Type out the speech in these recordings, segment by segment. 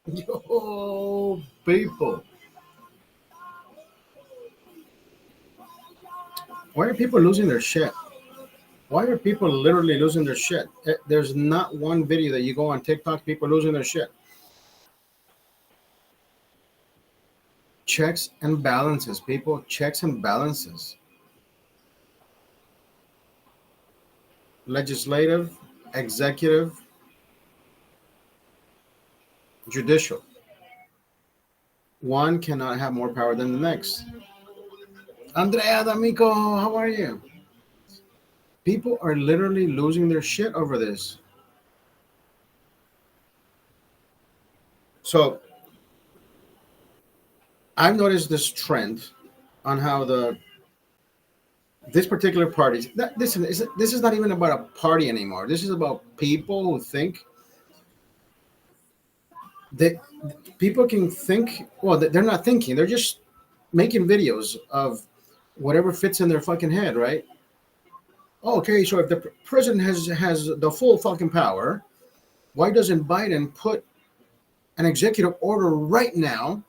Yo, people. Why are people losing their shit? Why are people literally losing their shit? There's not one video that you go on TikTok, people losing their shit. Checks and balances, people. Checks and balances. Legislative, executive, judicial. One cannot have more power than the next. Andrea D'Amico, how are you? People are literally losing their shit over this. So I've noticed this trend on how the this particular party. This is not even about a party anymore. This is about people who think that people can think. Well, they're not thinking. They're just making videos of whatever fits in their fucking head, right? Okay, so if the president has the full fucking power, why doesn't Biden put an executive order right now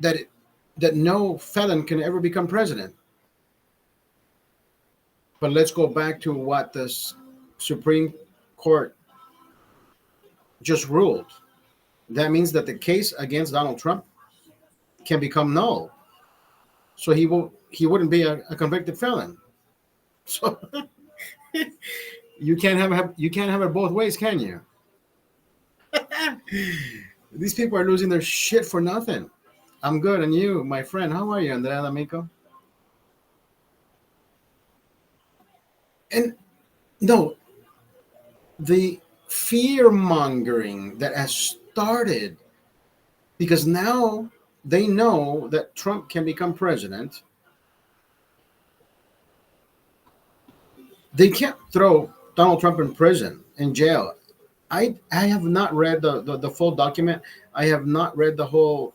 that that no felon can ever become president? But let's go back to what the Supreme Court just ruled. That means that the case against Donald Trump can become null. So he wouldn't be a convicted felon. So you can't have it both ways, can you? These people are losing their shit for nothing. I'm good, and you, my friend, how are you, Andrea D'Amico? And no, the fear mongering that has started because now they know that Trump can become president. They can't throw Donald Trump in prison, in jail. I have not read the full document. I have not read the whole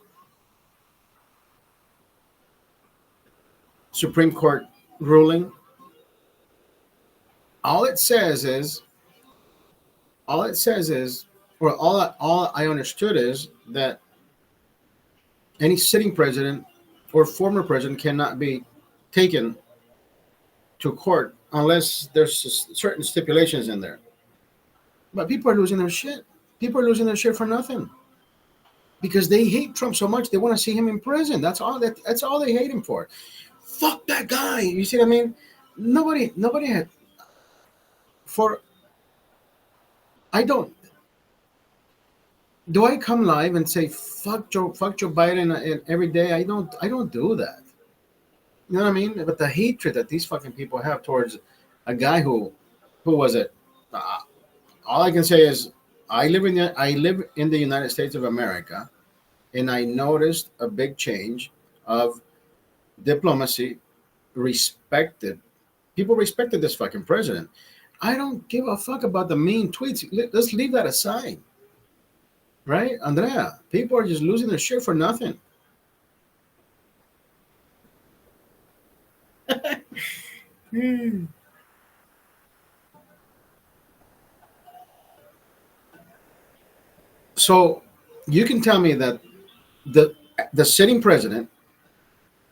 Supreme Court ruling. All it says is, all it says is, or all I understood is that any sitting president or former president cannot be taken to court unless there's certain stipulations in there. But people are losing their shit. People are losing their shit for nothing because they hate Trump so much they want to see him in prison. That's all they hate him for. Fuck that guy. You see what I mean? Nobody had for. I don't. Do I come live and say fuck Joe Biden every day? I don't do that. You know what I mean? But the hatred that these fucking people have towards a guy who was it? Uh, all I can say is I live in the United States of America, and I noticed a big change of diplomacy. Respected People respected this fucking president. I don't give a fuck about the mean tweets. Let's leave that aside, right, Andrea? People are just losing their shit for nothing. Hmm. So you can tell me that the the sitting president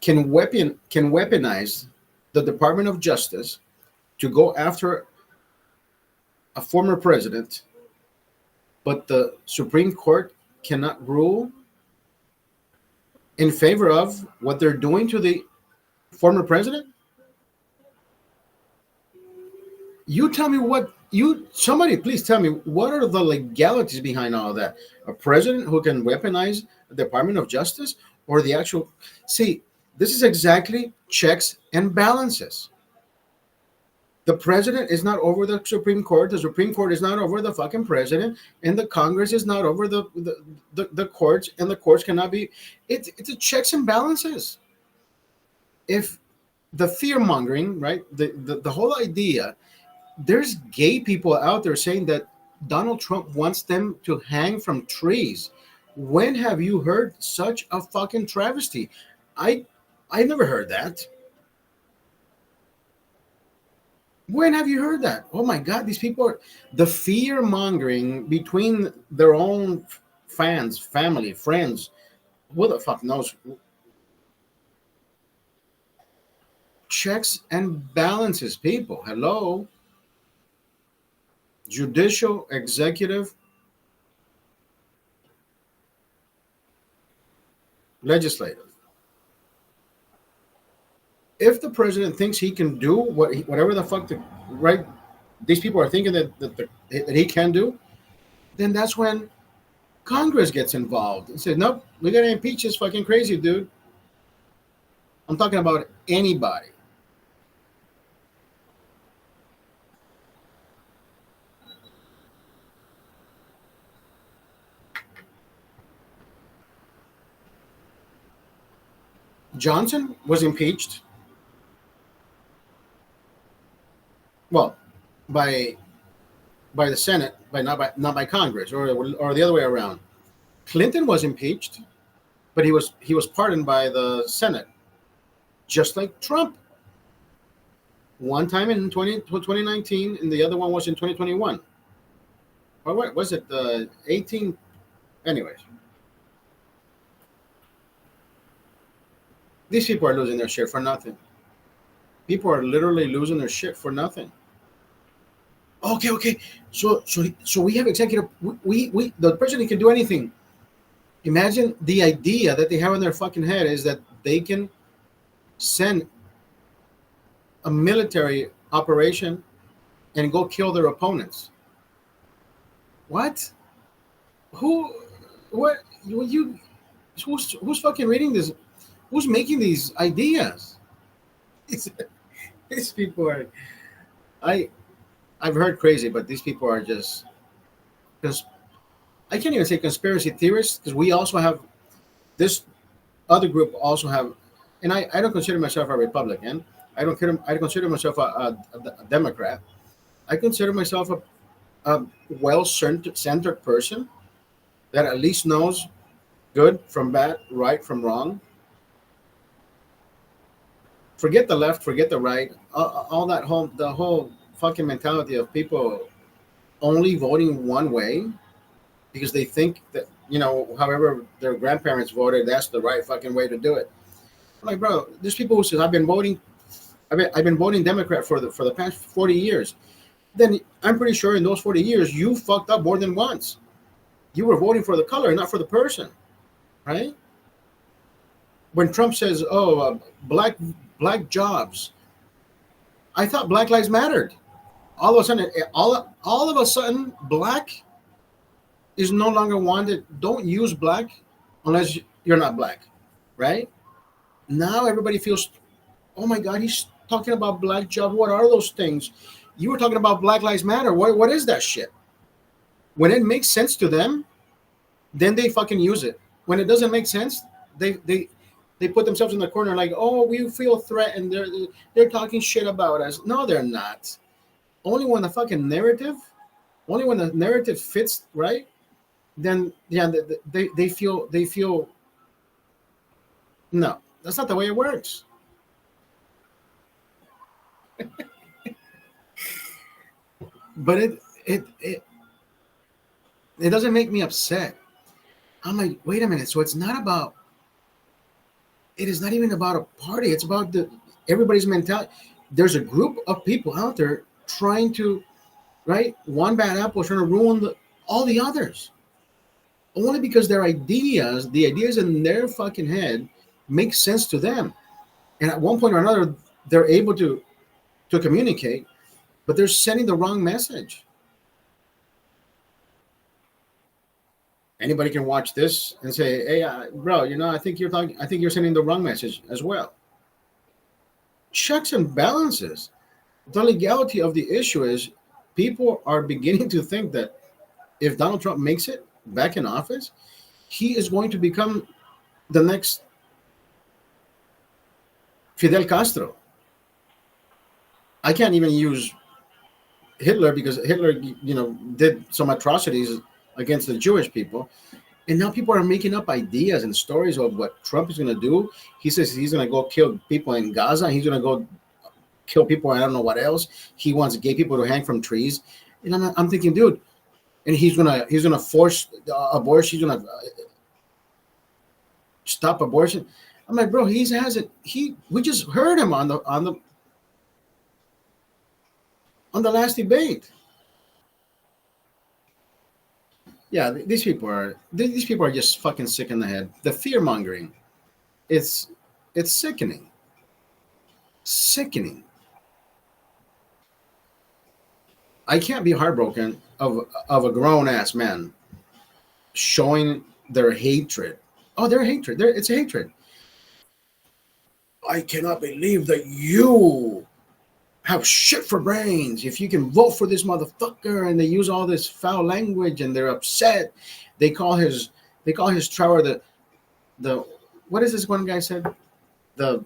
can weaponize the Department of Justice to go after a former president, but the Supreme Court cannot rule in favor of what they're doing to the former president? You tell me what you somebody please tell me what are the legalities behind all of that? A president who can weaponize the Department of Justice or the actual see, this is exactly checks and balances. The president is not over the Supreme Court. The Supreme Court is not over the fucking president, and the Congress is not over the courts, and the courts cannot be. It's a checks and balances. If the fear mongering, right? The whole idea. There's gay people out there saying that Donald Trump wants them to hang from trees. When have you heard such a fucking travesty? I I never heard that. When have you heard that? Oh my God, these people are the fear mongering between their own fans, family, friends. Who the fuck knows? Checks and balances, people. Hello, judicial, executive, legislative. If the president thinks he can do whatever the fuck right these people are thinking that he can do, then that's when Congress gets involved and says, nope, we got to impeach this fucking crazy dude. I'm talking about anybody. Johnson was impeached, well, by by the Senate, by not by Congress, or the other way around. Clinton was impeached, but he was pardoned by the Senate, just like Trump. One time in 2019, and the other one was in 2021. Or what was it? 18. Anyways, these people are losing their shit for nothing. People are literally losing their shit for nothing. Okay. So we have executive. We the president can do anything. Imagine the idea that they have in their fucking head is that they can send a military operation and go kill their opponents. What? Who? What? You? Who's fucking reading this? Who's making these ideas? It's, these people are. I I've heard crazy, but these people are just. Because I can't even say conspiracy theorists because we also have this other group also have, and I don't consider myself a Republican. I consider myself a Democrat. I consider myself a well-centered person that at least knows good from bad, right from wrong. Forget the left, forget the right, all that whole fucking mentality of people only voting one way because they think that however their grandparents voted, that's the right fucking way to do it. I'm like, bro, there's people who say I've been voting Democrat for the past 40 years. Then I'm pretty sure in those 40 years you fucked up more than once. You were voting for the color, not for the person, right? When Trump says, "Oh, black jobs," I thought Black Lives Mattered. All of a sudden, black is no longer wanted. Don't use black unless you're not black, right? Now everybody feels, oh my God, he's talking about black jobs. What are those things? You were talking about Black Lives Matter. What is that shit? When it makes sense to them, then they fucking use it. When it doesn't make sense, they put themselves in the corner like, oh, we feel threatened. They're talking shit about us. No, they're not. Only when the narrative fits right, then yeah, they feel no, that's not the way it works. But it doesn't make me upset. I'm like, wait a minute. So it is not even about a party. It's about everybody's mentality. There's a group of people out there trying to, right? One bad apple trying to ruin all the others. Only because the ideas in their fucking head make sense to them. And at one point or another, they're able to communicate, but they're sending the wrong message. Anybody can watch this and say, "Hey, bro, I think you're sending the wrong message as well." Checks and balances. The legality of the issue is people are beginning to think that if Donald Trump makes it back in office, he is going to become the next Fidel Castro. I can't even use Hitler because Hitler, did some atrocities against the Jewish people. And now people are making up ideas and stories of what Trump is going to do. He says he's going to go kill people in Gaza. He's going to go kill people. I don't know what else. He wants gay people to hang from trees. And I'm thinking, dude, and he's gonna force abortion. He's gonna stop abortion. I'm like, bro, he hasn't. We just heard him on the last debate. Yeah, these people are just fucking sick in the head. The fear mongering, it's it's sickening, sickening. I can't be heartbroken of a grown ass man showing their hatred. Oh, their hatred. It's a hatred. I cannot believe that you have shit for brains. If you can vote for this motherfucker, and they use all this foul language, and they're upset. They call his tower the what is this one guy said? The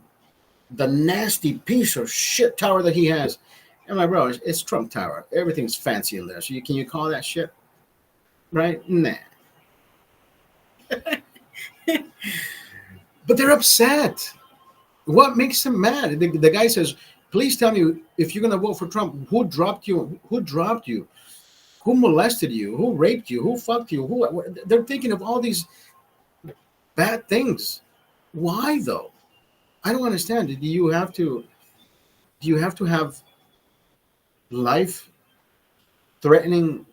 the nasty piece of shit tower that he has. And my bro, it's Trump Tower. Everything's fancy in there. So can you call that shit? Right? Nah. But they're upset. What makes them mad? The guy says, please tell me, if you're gonna vote for Trump, who dropped you? Who dropped you? Who molested you? Who raped you? Who fucked you? They're thinking of all these bad things. Why though? I don't understand. Do you have to have life threatening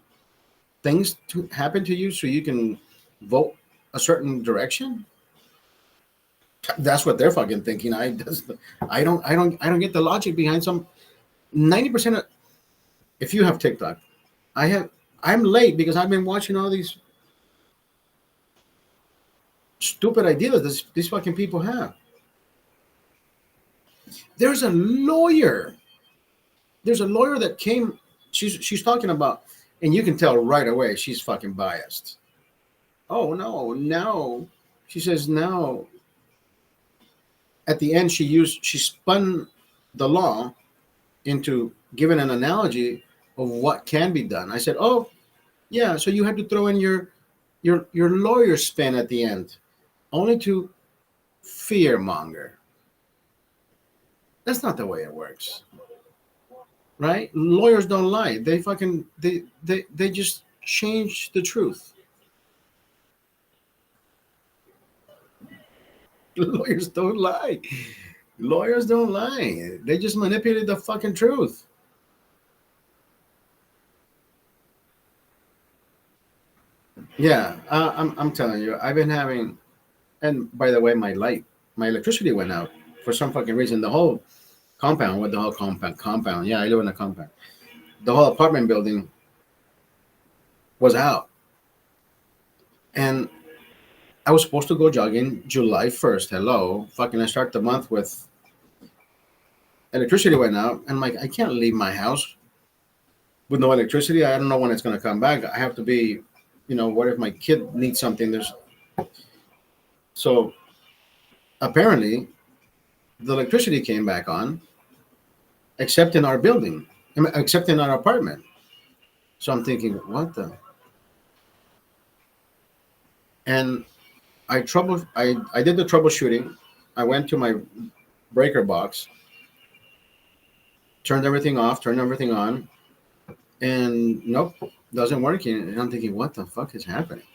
things to happen to you so you can vote a certain direction? That's what they're fucking thinking. I don't get the logic behind some 90% of. If you have TikTok, I'm late because I've been watching all these stupid ideas these fucking people have. There's a lawyer. There's a lawyer that came. She's talking about, and you can tell right away she's fucking biased. Oh no. She says no. At the end, she spun the law into giving an analogy of what can be done. I said, oh yeah, so you had to throw in your lawyer spin at the end, only to fear monger. That's not the way it works, right? Lawyers don't lie. They just change the truth. Lawyers don't lie. Lawyers don't lie. They just manipulate the fucking truth. Yeah, I'm telling you, I've been having. And by the way, my electricity went out for some fucking reason. The whole compound. What the whole compound? Compound. Yeah, I live in a compound. The whole apartment building was out, and I was supposed to go jogging July 1st. Hello, fucking! I start the month with electricity went out, and I'm like, I can't leave my house with no electricity. I don't know when it's gonna come back. I have to be, what if my kid needs something? So apparently the electricity came back on, except in our building, except in our apartment. So I'm thinking, what the? And I did the troubleshooting. I went to my breaker box, turned everything off, turned everything on, and nope, doesn't work. And I'm thinking, what the fuck is happening?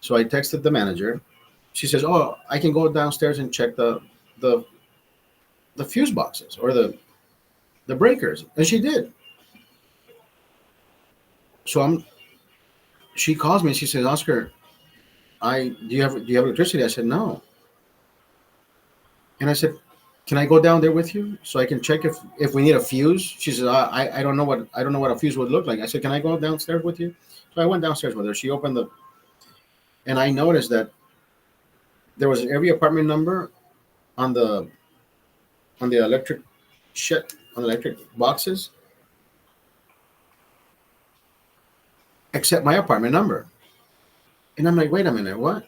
So I texted the manager. She says, oh, I can go downstairs and check the fuse boxes or the breakers. And she did. So she calls me. She says, Oscar, do you have electricity? I said, no. And I said, can I go down there with you so I can check if we need a fuse? She says, I don't know what a fuse would look like. I said, can I go downstairs with you? So I went downstairs with her. She opened and I noticed that there was every apartment number on the electric shit, on the electric boxes, except my apartment number. And I'm like, wait a minute, what?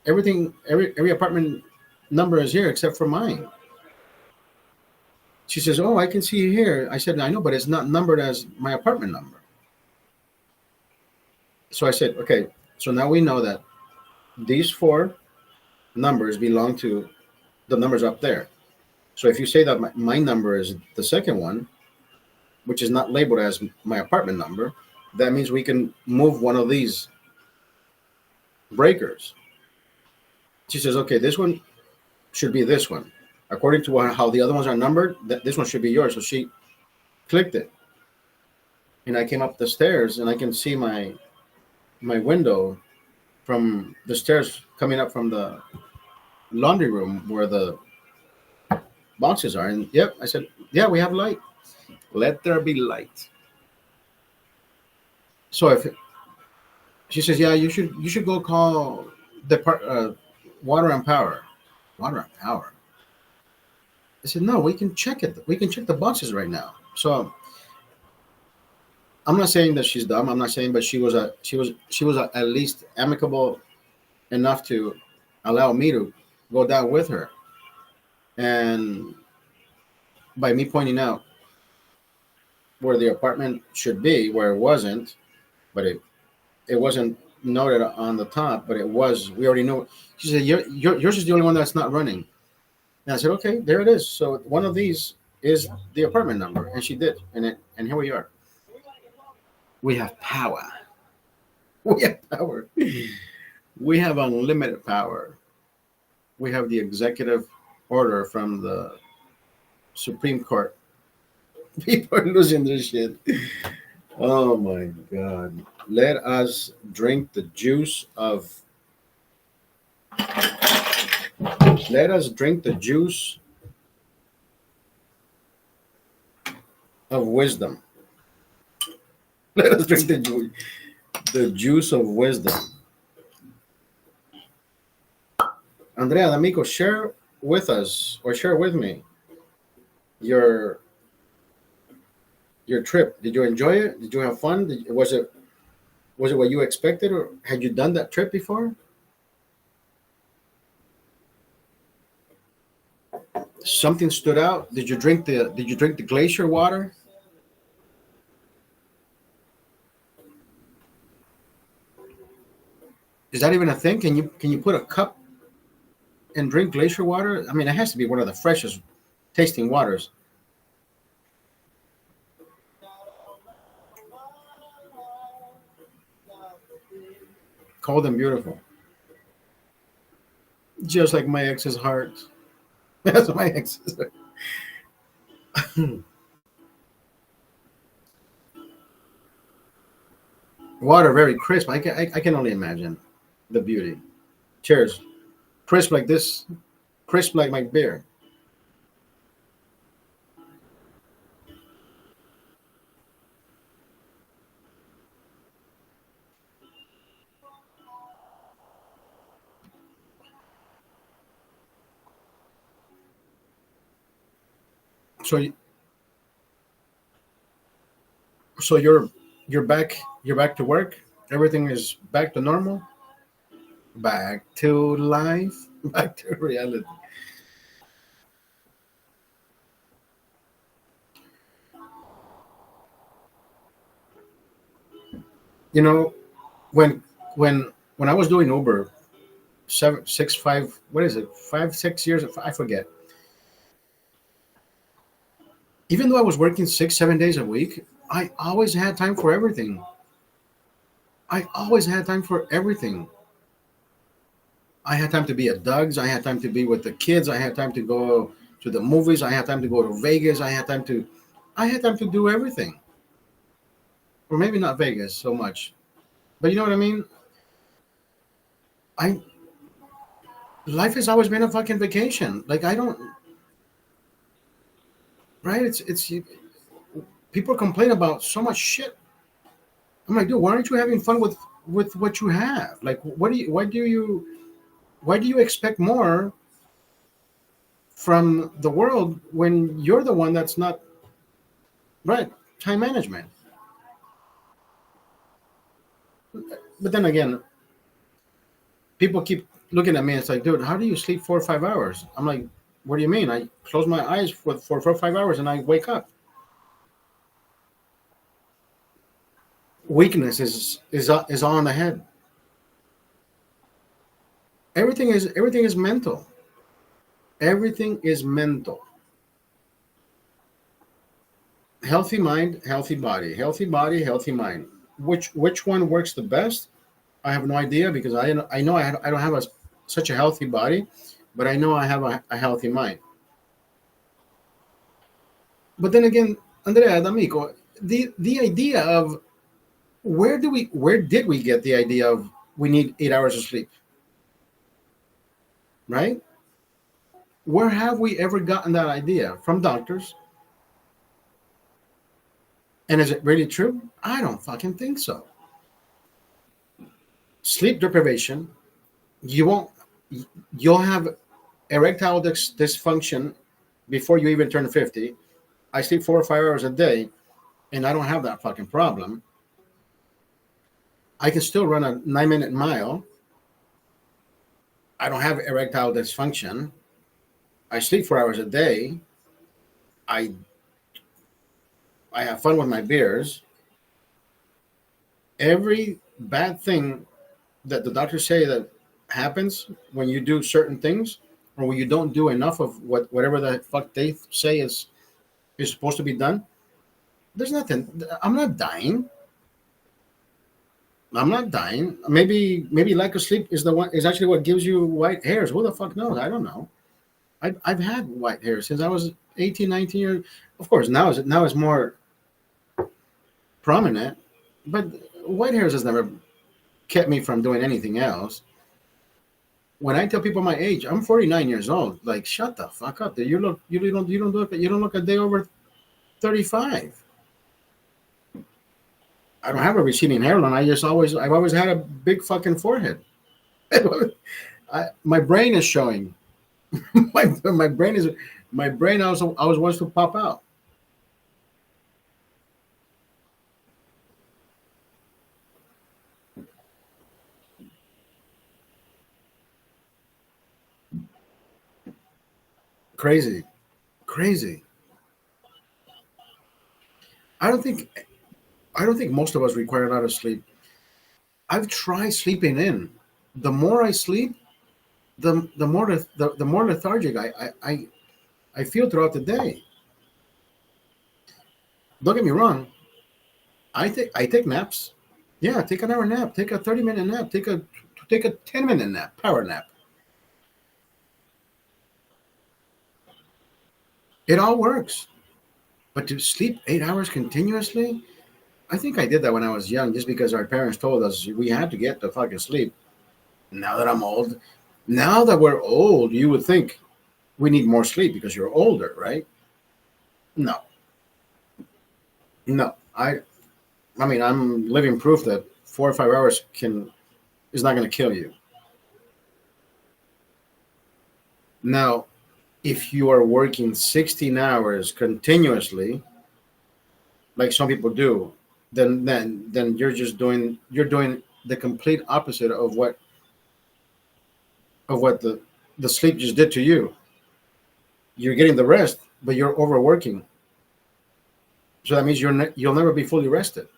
Every apartment number is here except for mine. She says, oh, I can see here. I said, I know, but it's not numbered as my apartment number. So I said, okay, so now we know that these 4 numbers belong to the numbers up there. So if you say that my number is the second one, which is not labeled as my apartment number, that means we can move one of these breakers. She says, okay, this one should be this one. According to how the other ones are numbered, this one should be yours. So she clicked it. And I came up the stairs and I can see my window from the stairs coming up from the laundry room where the boxes are. And yep, I said, yeah, we have light. Let there be light. So if she says, yeah, you should go call the water and power. Water and power. I said, no, we can check it. We can check the boxes right now. So I'm not saying that she's dumb. I'm not saying, but she was at least amicable enough to allow me to go down with her. And by me pointing out where the apartment should be, where it wasn't, but it wasn't noted on the top, but it was. We already know. She said, yours is the only one that's not running. And I said, okay, there it is. So one of these is the apartment number, and she did, and here we are. We have power. We have power. We have unlimited power. We have the executive order from the Supreme Court. People are losing their shit. Oh my God. Let us drink the juice of. Let us drink the juice of wisdom. Let us drink the juice of wisdom. Andrea D'Amico, share with us or share with me your trip. Did you enjoy it? Did you have fun? Was it what you expected, or had you done that trip before? Something stood out. Did you drink the glacier water? Is that even a thing? Can you put a cup and drink glacier water? I mean, it has to be one of the freshest tasting waters. Cold and beautiful. Just like my ex's heart. That's my ex's heart. Water very crisp. I can only imagine the beauty. Cheers. Crisp like this. Crisp like my beer. So so you're back to work. Everything is back to normal. Back to life. Back to reality. You know, when when I was doing Uber, 5 what is it, 5 6 years, I forget. Even though I was working 6 7 days a week, I always had time for everything. I always had time for everything. I had time to be at Doug's. I had time to be with the kids. I had time to go to the movies. I had time to go to Vegas. I had time to do everything. Or maybe not Vegas so much, but you know what I mean. I Life has always been a fucking vacation. Like I don't right. It's people complain about so much shit. I'm like, dude, why aren't you having fun with what you have? Like, why do you expect more from the world when you're the one that's not right? Time management. But then again, people keep looking at me. It's like, dude, how do you sleep 4 or 5 hours? I'm like, what do you mean? I close my eyes for 4 or 5 hours and I wake up. Weakness is all in the head. Everything is mental. Everything is mental. Healthy mind, healthy body. Healthy body, healthy mind. which one works the best? I have no idea because I know I don't have such a healthy body, but I know I have a healthy mind. But then again, Andrea D'Amico, the idea of where did we get the idea of we need 8 hours of sleep, right? Where have we ever gotten that idea from doctors? And is it really true? I don't fucking think so. Sleep deprivation, you won't, you'll have erectile dysfunction before you even turn 50. I sleep 4 or 5 hours a day, and I don't have that fucking problem. I can still run a 9 minute mile. I don't have erectile dysfunction. I sleep 4 hours a day. I I have fun with my beers. Every bad thing that the doctors say that happens when you do certain things or when you don't do enough of whatever the fuck they say is supposed to be done. There's nothing. I'm not dying. I'm not dying. Maybe lack of sleep is actually what gives you white hairs. Who the fuck knows? I don't know. I've had white hair since I was 18, 19 years. Of course, now it's more prominent, but white hairs has never kept me from doing anything else. When I tell people my age, I'm 49 years old. Like, shut the fuck up. Dude. You don't look a day over 35. I don't have a receding hairline. I've always had a big fucking forehead. My brain is showing. My brain is my brain. I was wants to pop out. Crazy, crazy. I don't think I don't think most of us require a lot of sleep. I've tried sleeping in. The more I sleep, the more lethargic I feel throughout the day. Don't get me wrong. I take naps. Yeah, take an hour nap. Take a 30-minute nap. Take a 10-minute nap. Power nap. It all works. But to sleep 8 hours continuously, I think I did that when I was young, just because our parents told us we had to get the fucking sleep. Now that I'm old, now that we're old, you would think we need more sleep because you're older, right? No, no. I mean, I'm living proof that 4 or 5 hours can is not going to kill you. Now, if you are working 16 hours continuously, like some people do, then you're doing the complete opposite of what the sleep just did to you. You're getting the rest, but you're overworking. So that means you'll never be fully rested.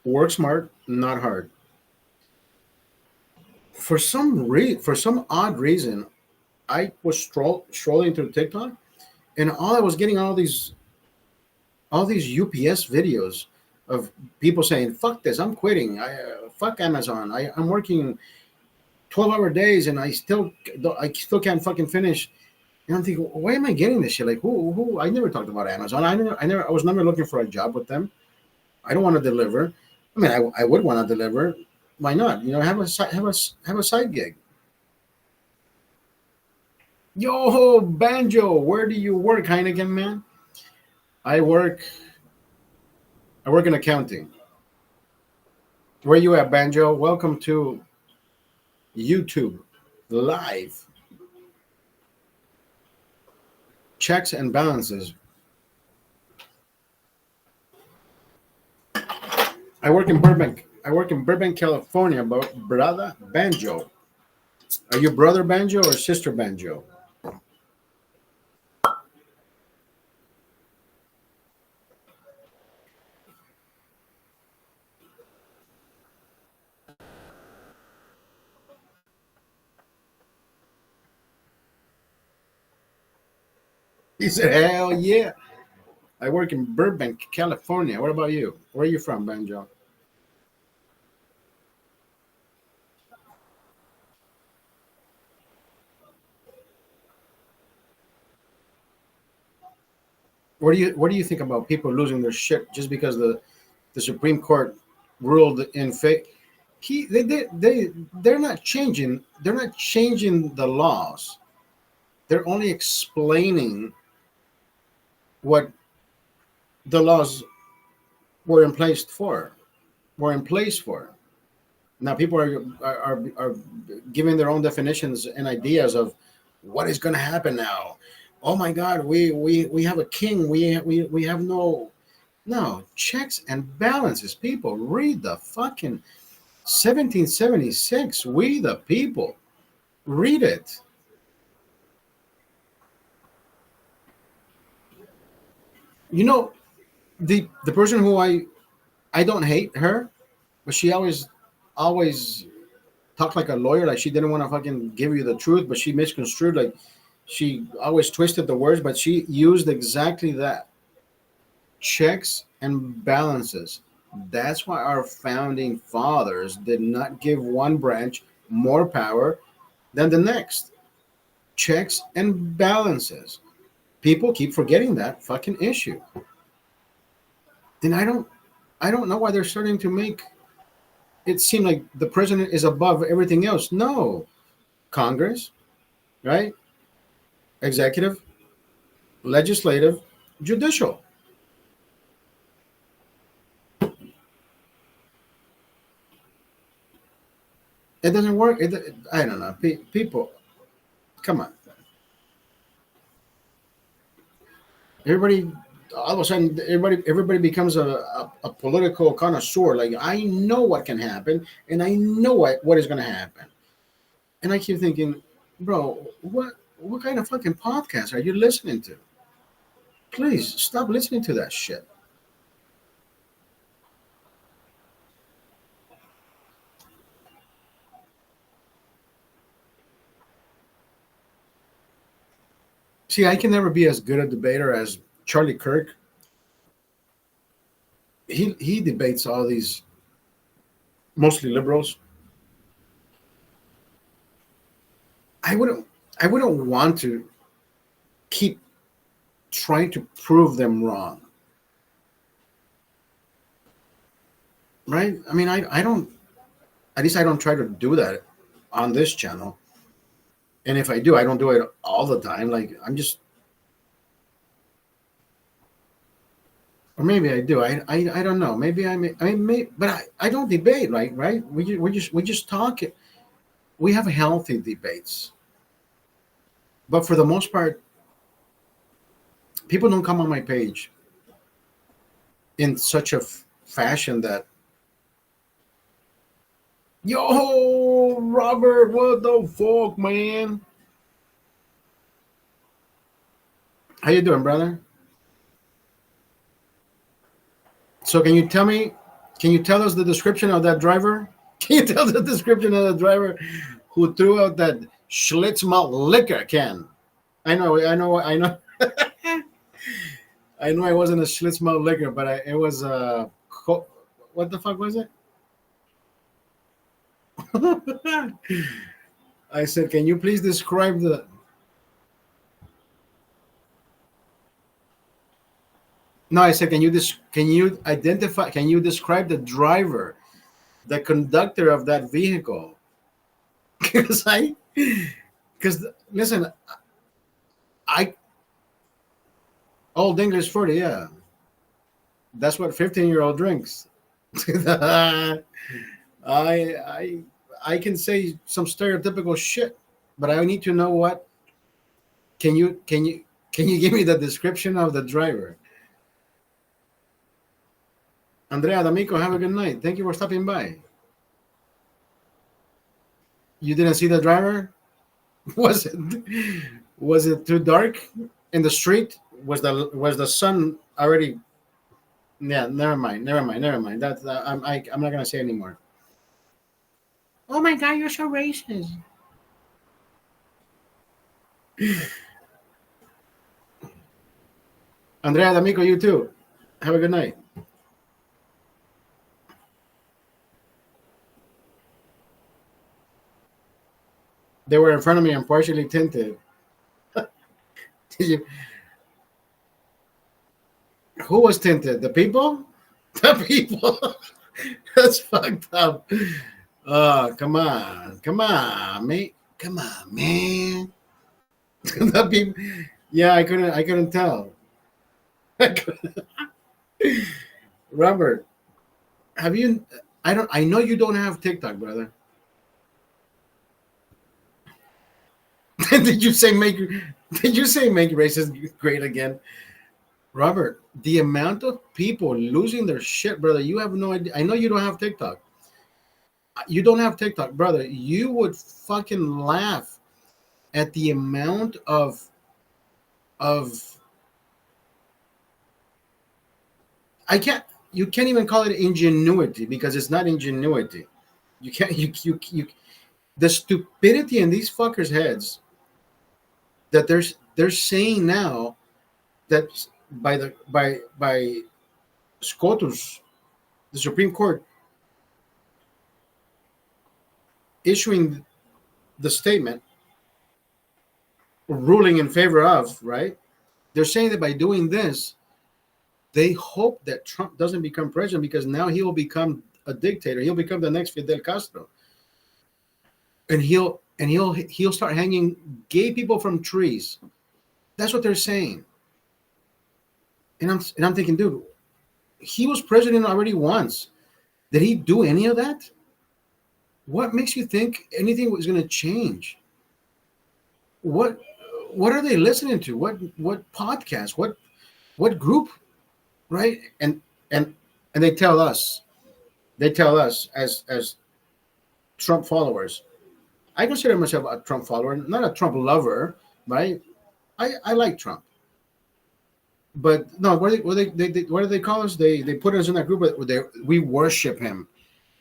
Work smart, not hard. For some odd reason, I was strolling through TikTok, and all I was getting all these UPS videos of people saying, "Fuck this, I'm quitting. Fuck Amazon. I'm working 12-hour days, and I still can't fucking finish." And I'm thinking, why am I getting this shit? Like, who? I never talked about Amazon. I was never looking for a job with them. I don't want to deliver. I mean, I would want to deliver. Why not? Have a side gig. Yo, Banjo, where do you work, Heineken man? I work. I work in accounting. Where you at, Banjo? Welcome to YouTube live. Checks and balances. I work in Burbank. I work in Burbank, California, brother Banjo. Are you brother Banjo or sister Banjo? He said, "Hell yeah." I work in Burbank, California. What about you? Where are you from, Banjo? What do you think about people losing their shit just because the Supreme Court ruled in favor? They're not changing the laws. They're only explaining what the laws were in place for. Were in place for. Now people are giving their own definitions and ideas of what is going to happen now. Oh my God, we have a king. We have no checks and balances. People read the fucking 1776. We the people read it. You know, the person who I don't hate her, but she always talked like a lawyer, like she didn't want to fucking give you the truth, but she misconstrued, like she always twisted the words, but she used exactly that: checks and balances. That's why our founding fathers did not give one branch more power than the next. Checks and balances. People keep forgetting that fucking issue. Then I don't know why they're starting to make it seem like the president is above everything else. No. Congress, right? Executive, legislative, judicial. It doesn't work. I don't know. People, come on. Everybody, all of a sudden, everybody becomes a political connoisseur. Like, I know what can happen, and I know what is going to happen. And I keep thinking, bro, what kind of fucking podcast are you listening to? Please stop listening to that shit. See, I can never be as good a debater as Charlie Kirk. He debates all these mostly liberals. I wouldn't I wouldn't want to keep trying to prove them wrong, right? I mean, I don't. At least I don't try to do that on this channel. And if I do, I don't do it all the time. Like I'm just, or maybe I do. I don't know. Maybe but I don't debate, right? Right? We just talk. We have healthy debates, but for the most part, people don't come on my page in such a fashion that, yo, Robert, what the fuck, man? How you doing, brother? So can you tell us the description of that driver? Can you tell the description of the driver who threw out that Schlitz malt liquor can? I know. I know I wasn't a Schlitz malt liquor, but it was what the fuck was it? I said, can you please describe the? No, I said, can you identify? Can you describe the driver, the conductor of that vehicle? Because because listen, I old English 40, yeah, that's what 15-year-old drinks. I I I can say some stereotypical shit, but I need to know what. Can you give me the description of the driver? Andrea D'Amico, have a good night. Thank you for stopping by. You didn't see the driver? Was it too dark in the street? Was the sun already? Yeah, never mind. That's I'm not gonna say anymore. Oh my God, you're so racist. Andrea D'Amico, you too. Have a good night. They were in front of me and partially tinted. Did you, who was tinted? The people? The people. That's fucked up. Oh, come on, mate, come on, man. The people. Yeah, I couldn't tell. Robert, have you? I don't. I know you don't have TikTok, brother. Did you say make? Did you say make racism great again, Robert? The amount of people losing their shit, brother. You have no idea. I know you don't have TikTok. You don't have TikTok, brother. You would fucking laugh at the amount of I can't. You can't even call it ingenuity because it's not ingenuity. You can't. You. The stupidity in these fuckers' heads that they're saying now that by SCOTUS, the Supreme Court issuing the statement ruling in favor of, right? They're saying that by doing this, they hope that Trump doesn't become president because now he will become a dictator. He'll become the next Fidel Castro, and he'll start hanging gay people from trees. That's what they're saying. And I'm thinking, dude, he was president already once. Did he do any of that? What makes you think anything was going to change? What what are they listening to? What podcast? What group? Right? And they tell us as Trump followers. I consider myself a Trump follower, not a Trump lover, right? I like Trump. But no, what do they call us? They put us in that group where we worship him.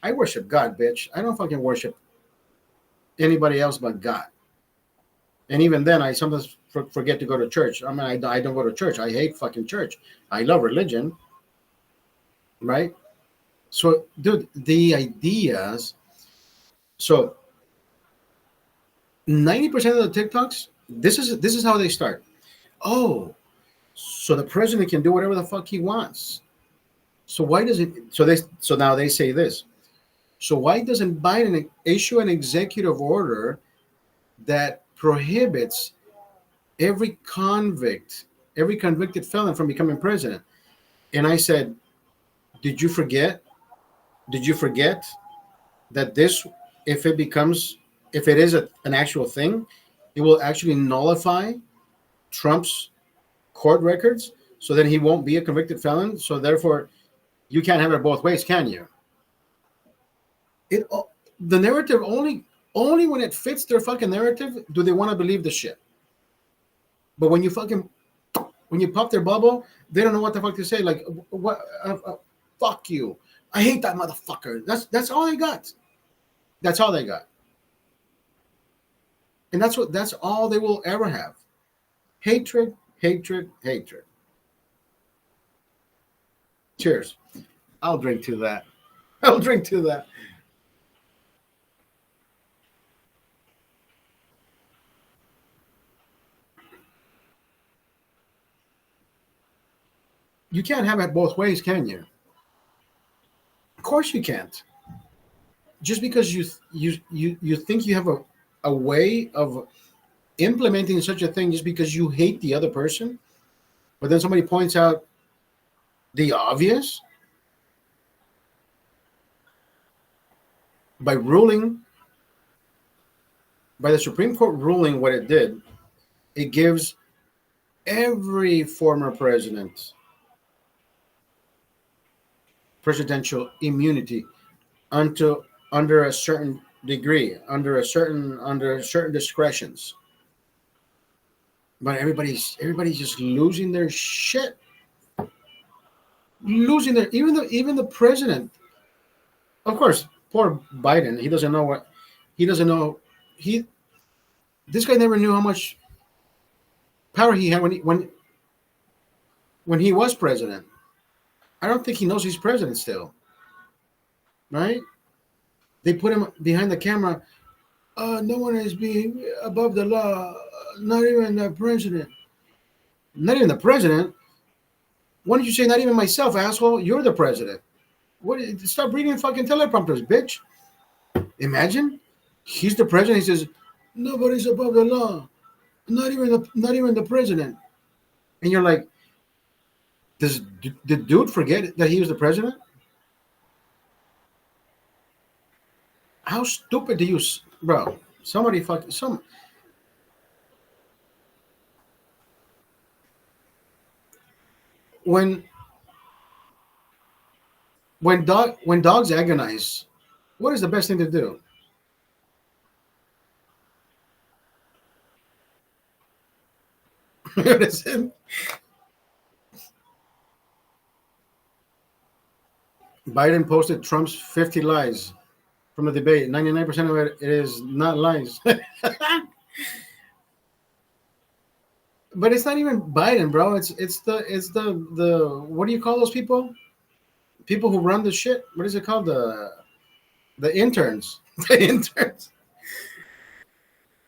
I worship God, bitch. I don't fucking worship anybody else but God. And even then, I sometimes forget to go to church. I mean, I don't go to church. I hate fucking church. I love religion, right? So, dude, the ideas. So, 90% of the TikToks, this is how they start. Oh, so the president can do whatever the fuck he wants. So why does it? So now they say this. So why doesn't Biden issue an executive order that prohibits every convicted felon from becoming president? And I said, did you forget? Did you forget that this, if it is an actual thing, it will actually nullify Trump's court records, so then he won't be a convicted felon. So therefore, you can't have it both ways, can you? It the narrative only when it fits their fucking narrative do they want to believe the shit. But when you pop their bubble, they don't know what the fuck to say. Like what? Fuck you! I hate that motherfucker. That's all they got. That's all they got. And that's all they will ever have. Hatred, hatred, hatred. Cheers. I'll drink to that. I'll drink to that. You can't have it both ways, can you? Of course you can't. Just because you think you have a way of implementing such a thing just because you hate the other person, but then somebody points out the obvious by ruling by the Supreme Court ruling what it did, it gives every former president presidential immunity until under a certain degree, under certain discretions. But everybody's just losing their shit, losing their even the president. Of course, poor Biden. He doesn't know what he doesn't know. He This guy never knew how much power he had when he was president. I don't think he knows he's president still, right? They put him behind the camera. No one is being above the law, not even the president. Not even the president. Why don't you say not even myself, asshole? You're the president. What? Stop reading fucking teleprompters, bitch. Imagine he's the president. He says nobody's above the law, not even the president. And you're like, does the dude forget that he was the president? How stupid do you, bro? Somebody fucking some. When when dogs agonize, what is the best thing to do? What is it? Biden posted Trump's 50 lies from the debate. 99% of it is not lies. But it's not even Biden, bro. It's the what do you call those people? People who run the shit. What is it called? The interns. The interns.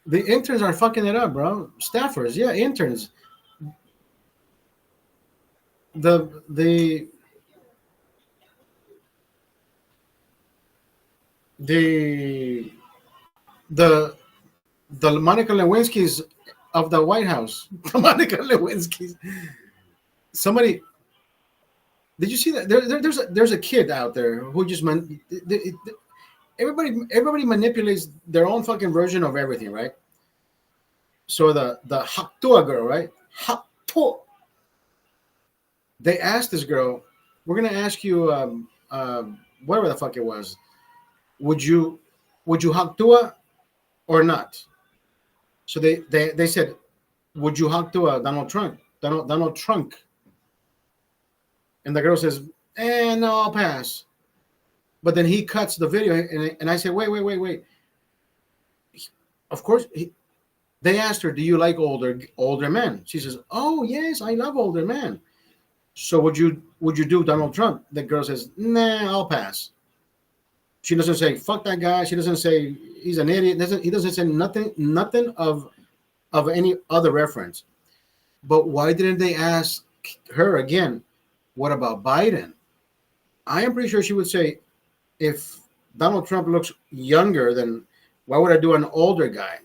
The interns are fucking it up, bro. Staffers, yeah, interns. The the the the Monica Lewinsky's of the White House. The Monica Lewinsky's. Somebody, did you see that? There's a kid out there who just everybody manipulates their own fucking version of everything, right? So the Haktua girl, right? Haktua. They asked this girl, "We're gonna ask you, whatever the fuck it was. Would you Haktua or not?" So they said, "Would you Haktua Donald Trump? Donald Trump?" And the girl says, no, I'll pass. But then he cuts the video, and I said, wait. Of course, they asked her, do you like older men? She says, oh, yes, I love older men. So would you do Donald Trump? The girl says, nah, I'll pass. She doesn't say, fuck that guy. She doesn't say he's an idiot. He doesn't say nothing of any other reference. But why didn't they ask her again? What about Biden? I am pretty sure she would say, if Donald Trump looks younger, then why would I do an older guy?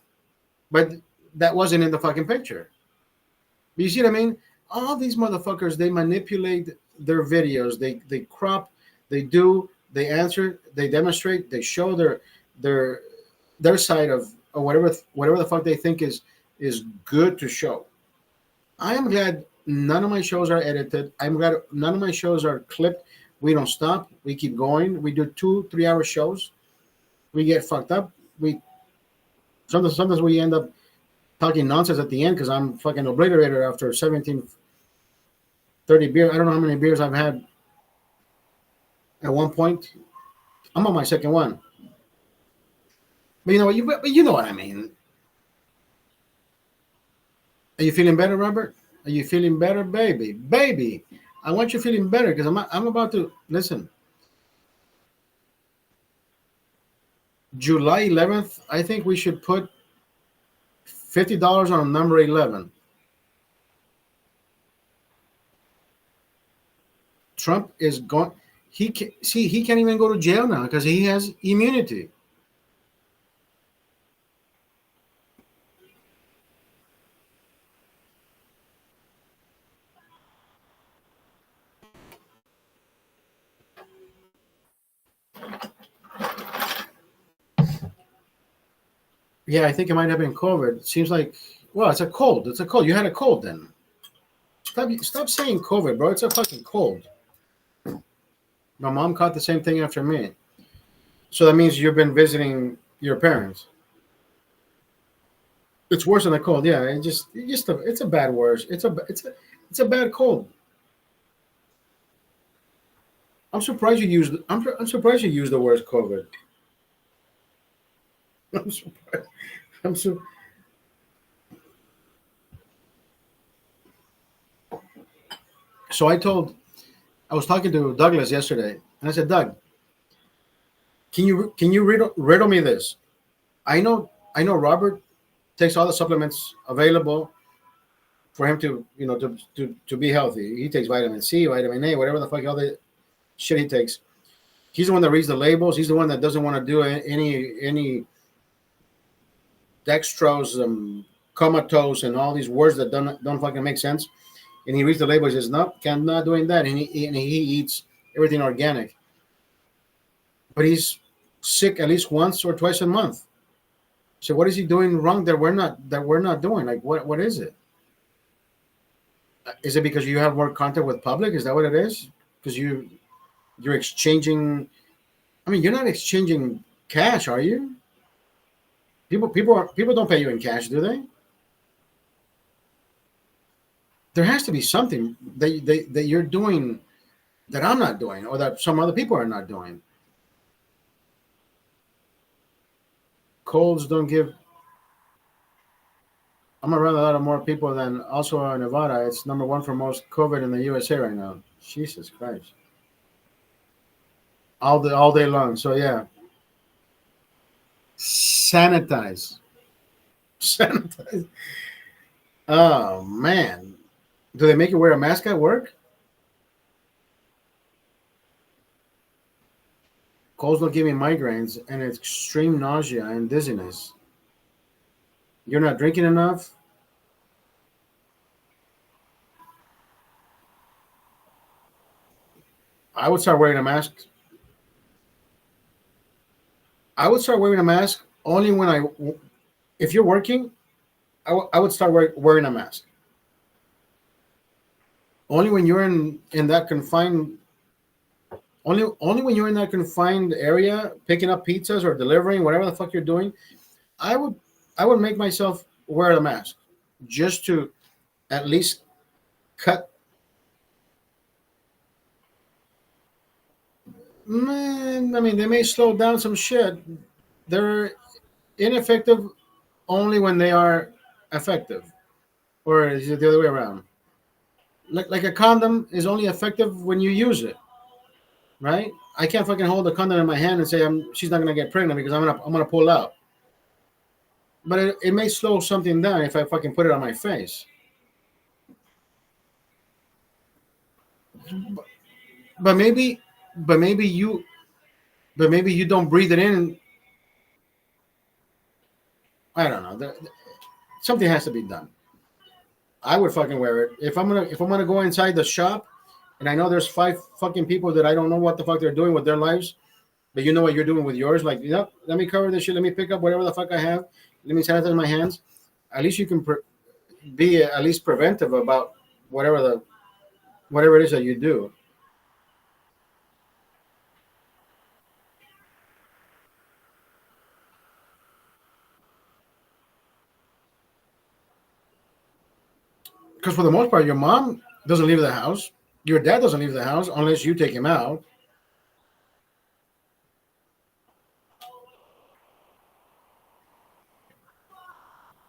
But that wasn't in the fucking picture. You see what I mean? All these motherfuckers, they manipulate their videos. They crop, they answer, they demonstrate, they show their side of whatever the fuck they think is good to show. I am glad none of my shows are edited. I'm glad none of my shows are clipped. We don't stop. We keep going. We do 2-3 hour shows. We get fucked up. We sometimes we end up talking nonsense at the end because I'm fucking obliterated after 17, 30 beers. I don't know how many beers I've had at one point. I'm on my second one. But you know what? You know what I mean. Are you feeling better, Robert? Are you feeling better, baby? Baby, I want you feeling better because I'm about to listen. July 11th, I think we should put $50 on number 11. Trump is going. He can't even go to jail now because he has immunity. Yeah, I think it might have been COVID. It seems like, well, it's a cold. It's a cold. You had a cold then. Stop saying COVID, bro. It's a fucking cold. My mom caught the same thing after me. So that means you've been visiting your parents. It's worse than a cold. Yeah, it's a bad worse. It's a bad cold. I'm surprised you used the word COVID. I'm surprised. I'm so So I was talking to Douglas yesterday, and I said, Doug, can you riddle me this? I know Robert takes all the supplements available for him to to be healthy. He takes vitamin C, vitamin A, whatever the fuck all the shit he takes. He's the one that reads the labels. He's the one that doesn't want to do any dextrose, comatose, and all these words that don't fucking make sense. And he reads the label. He says, "No, I'm not doing that." And he eats everything organic. But he's sick at least once or twice a month. So what is he doing wrong that we're not doing? Like what is it? Is it because you have more contact with public? Is that what it is? Because you're exchanging. I mean, you're not exchanging cash, are you? People don't pay you in cash, do they? There has to be something that you're doing that I'm not doing, or that some other people are not doing. Colds don't give. I'm around a lot of more people than also Nevada. It's number one for most COVID in the USA right now. Jesus Christ. All day long. So yeah, sanitize, sanitize. Oh man, do they make you wear a mask at work? Colds don't give me migraines and extreme nausea and dizziness. You're not drinking enough. I would start wearing a mask. I would start wearing a mask only when if you're working, I would start wearing a mask. Only when you're in that confined, only when you're in that confined area, picking up pizzas or delivering, whatever the fuck you're doing, I would I would make myself wear the mask just to at least cut. Man, I mean, they may slow down some shit. They're ineffective only when they are effective, or is it the other way around? Like a condom is only effective when you use it, right? I can't fucking hold a condom in my hand and say she's not gonna get pregnant because I'm gonna pull out. But it may slow something down if I fucking put it on my face. But maybe, but maybe you, but maybe you don't breathe it in. I don't know. Something has to be done. I would fucking wear it if I'm gonna go inside the shop, and I know there's 5 fucking people that I don't know what the fuck they're doing with their lives, but you know what you're doing with yours. Like, let me cover this shit. Let me pick up whatever the fuck I have. Let me sanitize my hands. At least you can be at least preventive about whatever it is that you do. Because for the most part, your mom doesn't leave the house. Your dad doesn't leave the house unless you take him out.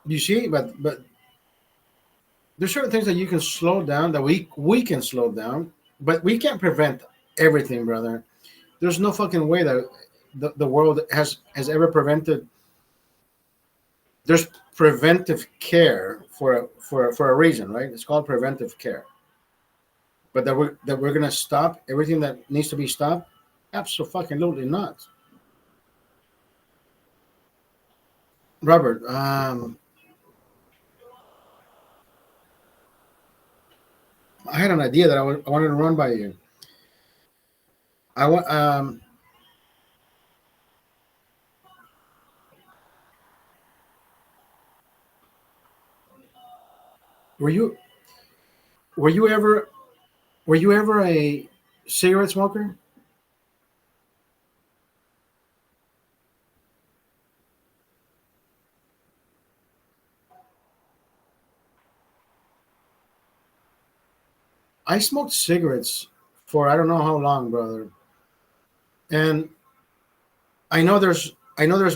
You see, but there's certain things that you can slow down, that we can slow down, but we can't prevent everything, brother. There's no fucking way that the world has ever prevented. There's preventive care for a reason, right? It's called preventive care. But that we're gonna stop everything that needs to be stopped? Absolutely not. Robert, I had an idea that I wanted to run by you. I want. Were you were you ever were you ever a cigarette smoker? I smoked cigarettes for I don't know how long, brother. And I know there's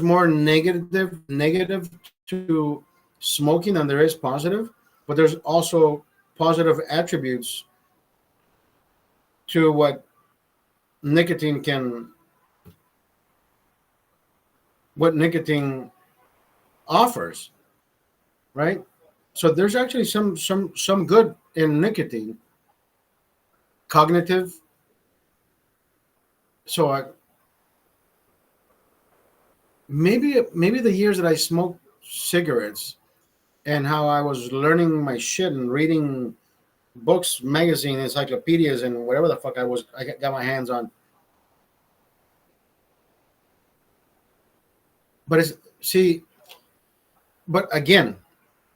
more negative to smoking than there is positive, but there's also positive attributes to nicotine can what nicotine offers, right? So there's actually some good in nicotine, cognitive. So maybe the years that I smoked cigarettes and how I was learning my shit and reading books, magazine, encyclopedias, and whatever the fuck I got my hands on. But it's see, but again,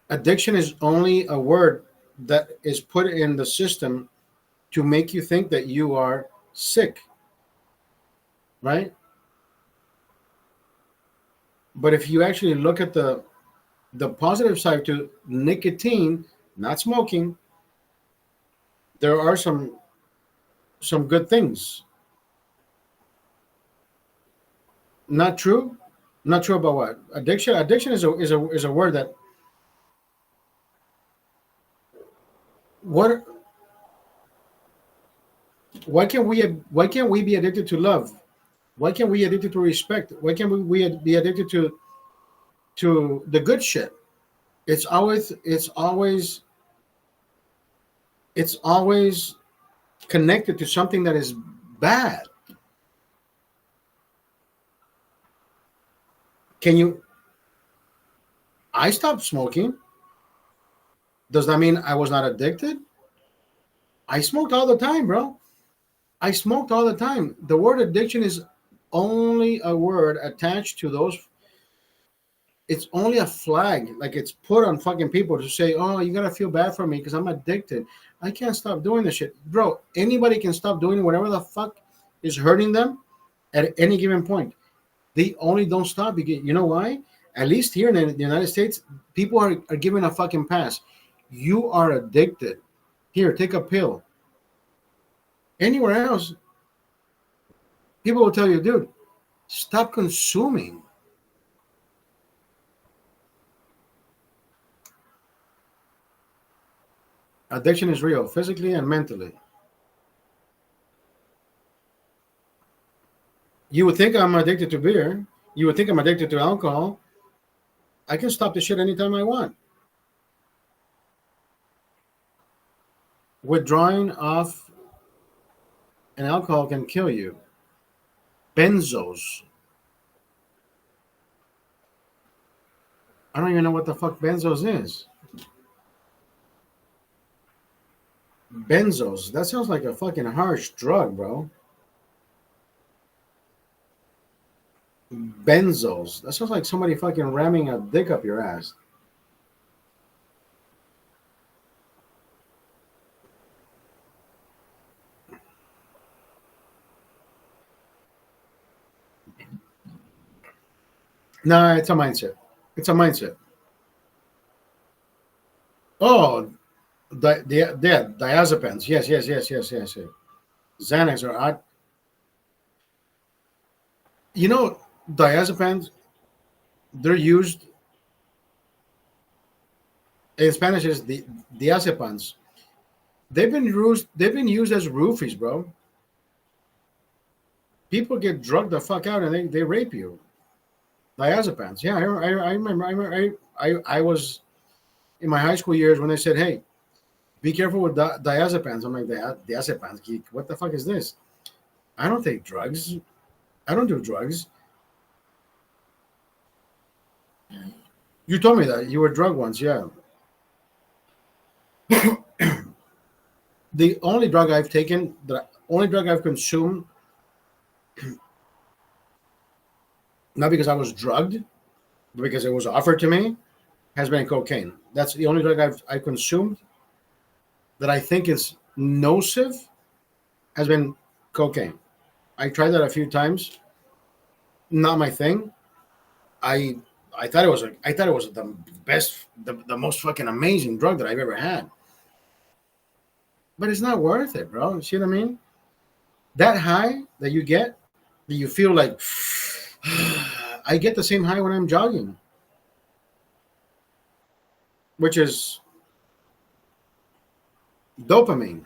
addiction is only a word that is put in the system to make you think that you are sick, right? But if you actually look at the positive side to nicotine, not smoking, there are some good things. Not true? Not true about what? Addiction? Addiction is a word that what why can't we be addicted to love? Why can't we be addicted to respect? Why can't we be addicted to the good shit? It's always connected to something that is bad. Can you I stopped smoking. Does that mean I was not addicted? I smoked all the time, bro. I smoked all the time. The word addiction is only a word attached to those. It's only a flag, like it's put on fucking people to say, "Oh, you gotta feel bad for me because I'm addicted. I can't stop doing this shit, bro." Anybody can stop doing whatever the fuck is hurting them at any given point. They only don't stop because you know why? At least here in the United States, people are given a fucking pass. You are addicted. Here, take a pill. Anywhere else, people will tell you, dude, stop consuming. Addiction is real, physically and mentally. You would think I'm addicted to beer. You would think I'm addicted to alcohol. I can stop the shit anytime I want. Withdrawing off an alcohol can kill you. Benzos. I don't even know what the fuck benzos is. Benzos. That sounds like a fucking harsh drug, bro. Benzos. That sounds like somebody fucking ramming a dick up your ass. No, it's a mindset. It's a mindset. Oh, the diazepams. Yes. Xanax are you know diazepams. They're used in Spanish is the diazepams. They've been used as roofies, bro. People get drugged the fuck out and they rape you. Diazepams. Yeah, I remember. I was in my high school years when they said, "Hey, be careful with diazepams." I'm like, diazepams, geek. What the fuck is this? I don't take drugs. I don't do drugs. You told me that you were drugged once. Yeah. The only drug I've taken, the only drug I've consumed, not because I was drugged, but because it was offered to me, has been cocaine. That's the only drug I consumed that I think is nocive has been cocaine. I tried that a few times. Not my thing. I I thought it was the best, the most fucking amazing drug that I've ever had. But it's not worth it, bro. You see what I mean? That high that you get, that you feel like I get the same high when I'm jogging, which is dopamine.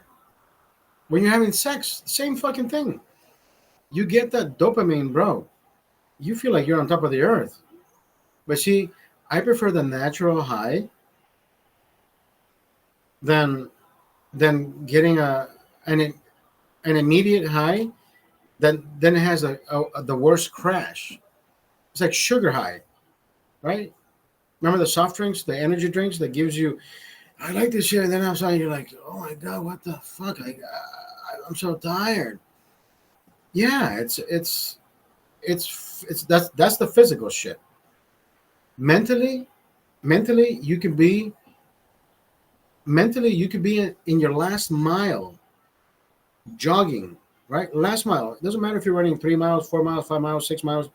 When you're having sex, same fucking thing. You get that dopamine, bro. You feel like you're on top of the earth. But see, I prefer the natural high than getting an an immediate high. Then it has the worst crash. It's like sugar high, right? Remember the soft drinks, the energy drinks that gives you, I like this shit, and then outside you're like, oh my god, what the fuck? I'm so tired. Yeah, it's that's the physical shit. Mentally, mentally you can be mentally you could be in your last mile jogging, right? Last mile. It doesn't matter if you're running 3 miles, 4 miles, 5 miles, 6 miles,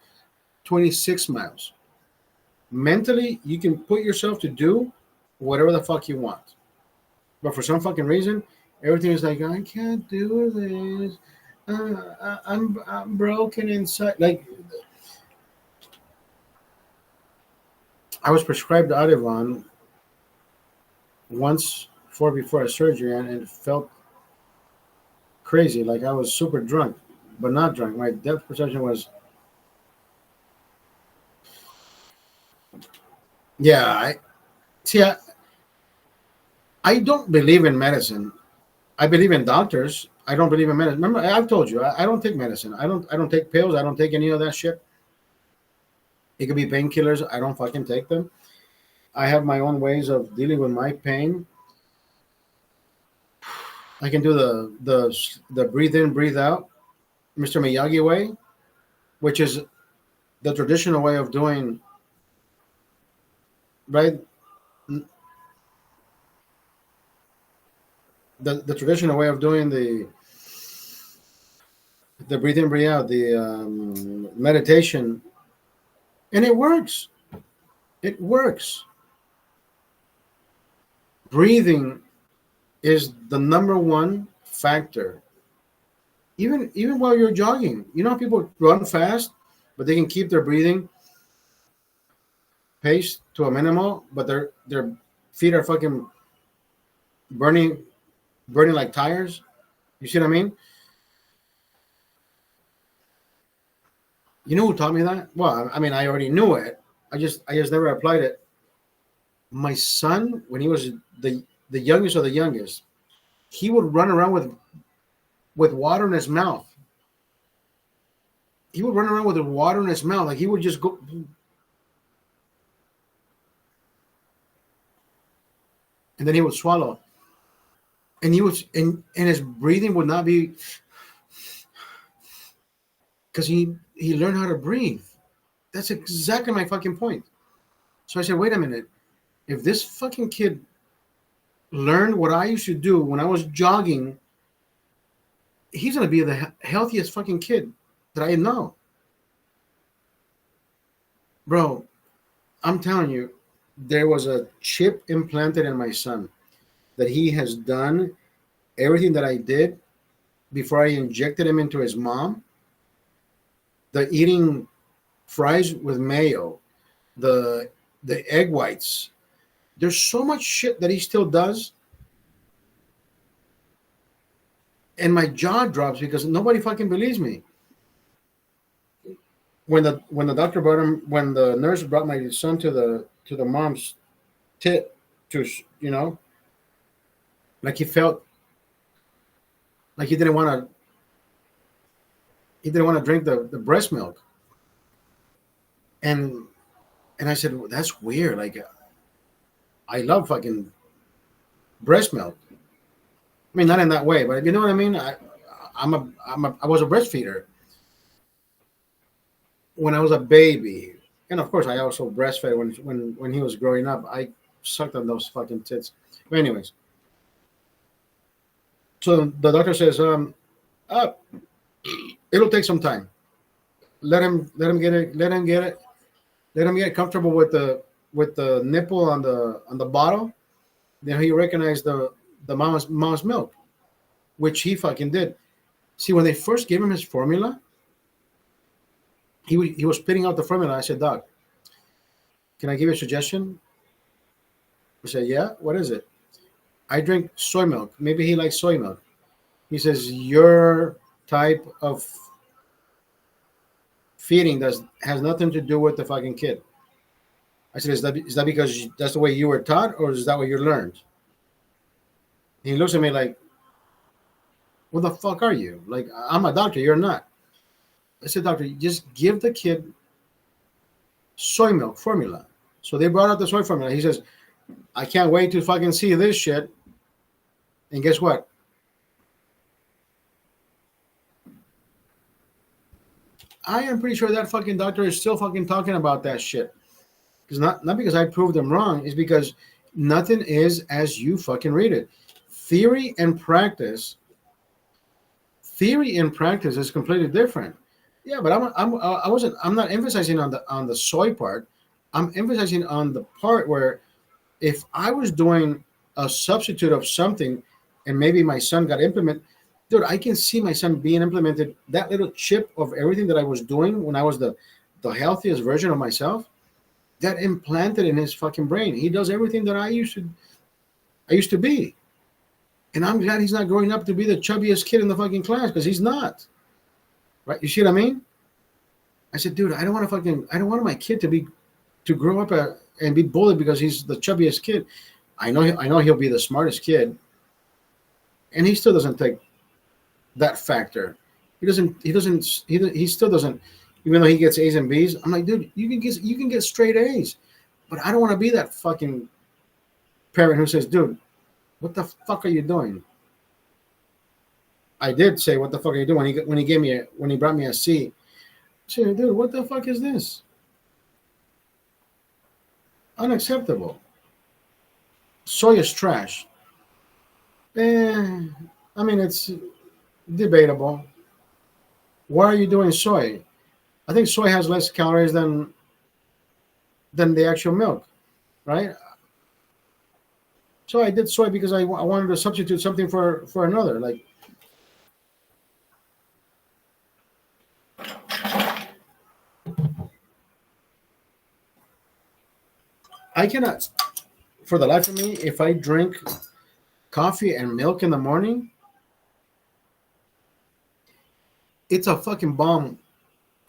26 miles. Mentally, you can put yourself to do whatever the fuck you want. But for some fucking reason, everything is like, I can't do this. I'm broken inside. Like, I was prescribed Ativan once before a surgery, and it felt crazy. Like I was super drunk, but not drunk. My depth perception was, yeah. See. I don't believe in medicine. I believe in doctors. I don't believe in medicine. Remember, I've told you, I don't take medicine. I don't take pills. I don't take any of that shit. It could be painkillers. I don't fucking take them. I have my own ways of dealing with my pain. I can do the breathe in, breathe out, Mr. Miyagi way, which is the traditional way of doing, right. The traditional way of doing the breathe in, breathe out, the meditation, and it works. It works. Breathing is the number one factor. Even while you're jogging, you know how people run fast, but they can keep their breathing pace to a minimal, but their feet are fucking burning like tires. You see what I mean? You know who taught me that? Well, I mean, I already knew it. I just never applied it. My son, when he was the youngest of the youngest, he would run around with water in his mouth. He would run around with the water in his mouth, like he would just go, and then he would swallow, and and his breathing would not be, because he learned how to breathe. That's exactly my fucking point. So I said, wait a minute, if this fucking kid learned what I used to do when I was jogging, he's gonna be the healthiest fucking kid that I know, bro. I'm telling you, there was a chip implanted in my son that he has done everything that I did before I injected him into his mom. The eating fries with mayo, the egg whites. There's so much shit that he still does, and my jaw drops because nobody fucking believes me. When the nurse brought my son to the mom's tit, to like he felt like he didn't want to drink the breast milk, and I said, well, that's weird. Like I love fucking breast milk. I mean, not in that way, but you know what I mean. I was a breastfeeder when I was a baby, and of course, I also breastfed when he was growing up. I sucked on those fucking tits. But anyways, so the doctor says, uh, it'll take some time. Let him get comfortable with the nipple on the bottle. Then he recognized the mom's milk, which he fucking did. See, when they first gave him his formula, he was spitting out the formula. I said, Doc, can I give you a suggestion? He said, yeah. What is it? I drink soy milk. Maybe he likes soy milk. He says your type of feeding does has nothing to do with the fucking kid. I said, is that because that's the way you were taught, or is that what you learned? And he looks at me like, what the fuck are you? Like, I'm a doctor, you're not. I said, doctor, you just give the kid soy milk formula. So they brought out the soy formula. He says, I can't wait to fucking see this shit. And guess what? I am pretty sure that fucking doctor is still fucking talking about that shit. Because not because I proved them wrong, it's because nothing is as you fucking read it. Theory and practice, theory and practice is completely different. Yeah, but I'm not emphasizing on the soy part. I'm emphasizing on the part where if I was doing a substitute of something and maybe my son got implemented, dude, I can see my son being implemented. That little chip of everything that I was doing when I was the healthiest version of myself, that implanted in his fucking brain. He does everything that I used to be. And I'm glad he's not growing up to be the chubbiest kid in the fucking class, because he's not. Right? You see what I mean? I said, dude, I don't want my kid to grow up and be bullied because he's the chubbiest kid. I know he'll be the smartest kid, and he still doesn't take that factor. He still doesn't, even though he gets A's and B's. I'm like, dude, you can get straight A's, but I don't want to be that fucking parent who says, dude, what the fuck are you doing? I did say, what the fuck are you doing when he brought me a C. I said, dude, what the fuck is this? Unacceptable. Soy is trash. I mean, it's debatable. Why are you doing soy? I think soy has less calories than the actual milk, right? So I did soy because I wanted to substitute something for another. Like, I cannot, for the life of me, if I drink coffee and milk in the morning, it's a fucking bomb.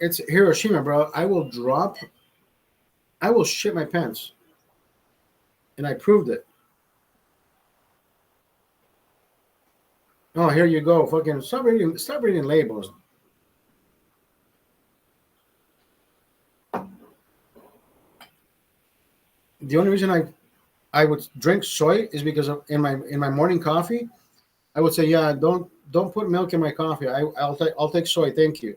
It's Hiroshima, bro. I will shit my pants. And I proved it. Oh, here you go. Fucking stop reading labels. The only reason I would drink soy is because in my morning coffee, I would say, yeah, don't put milk in my coffee. I'll take soy, thank you.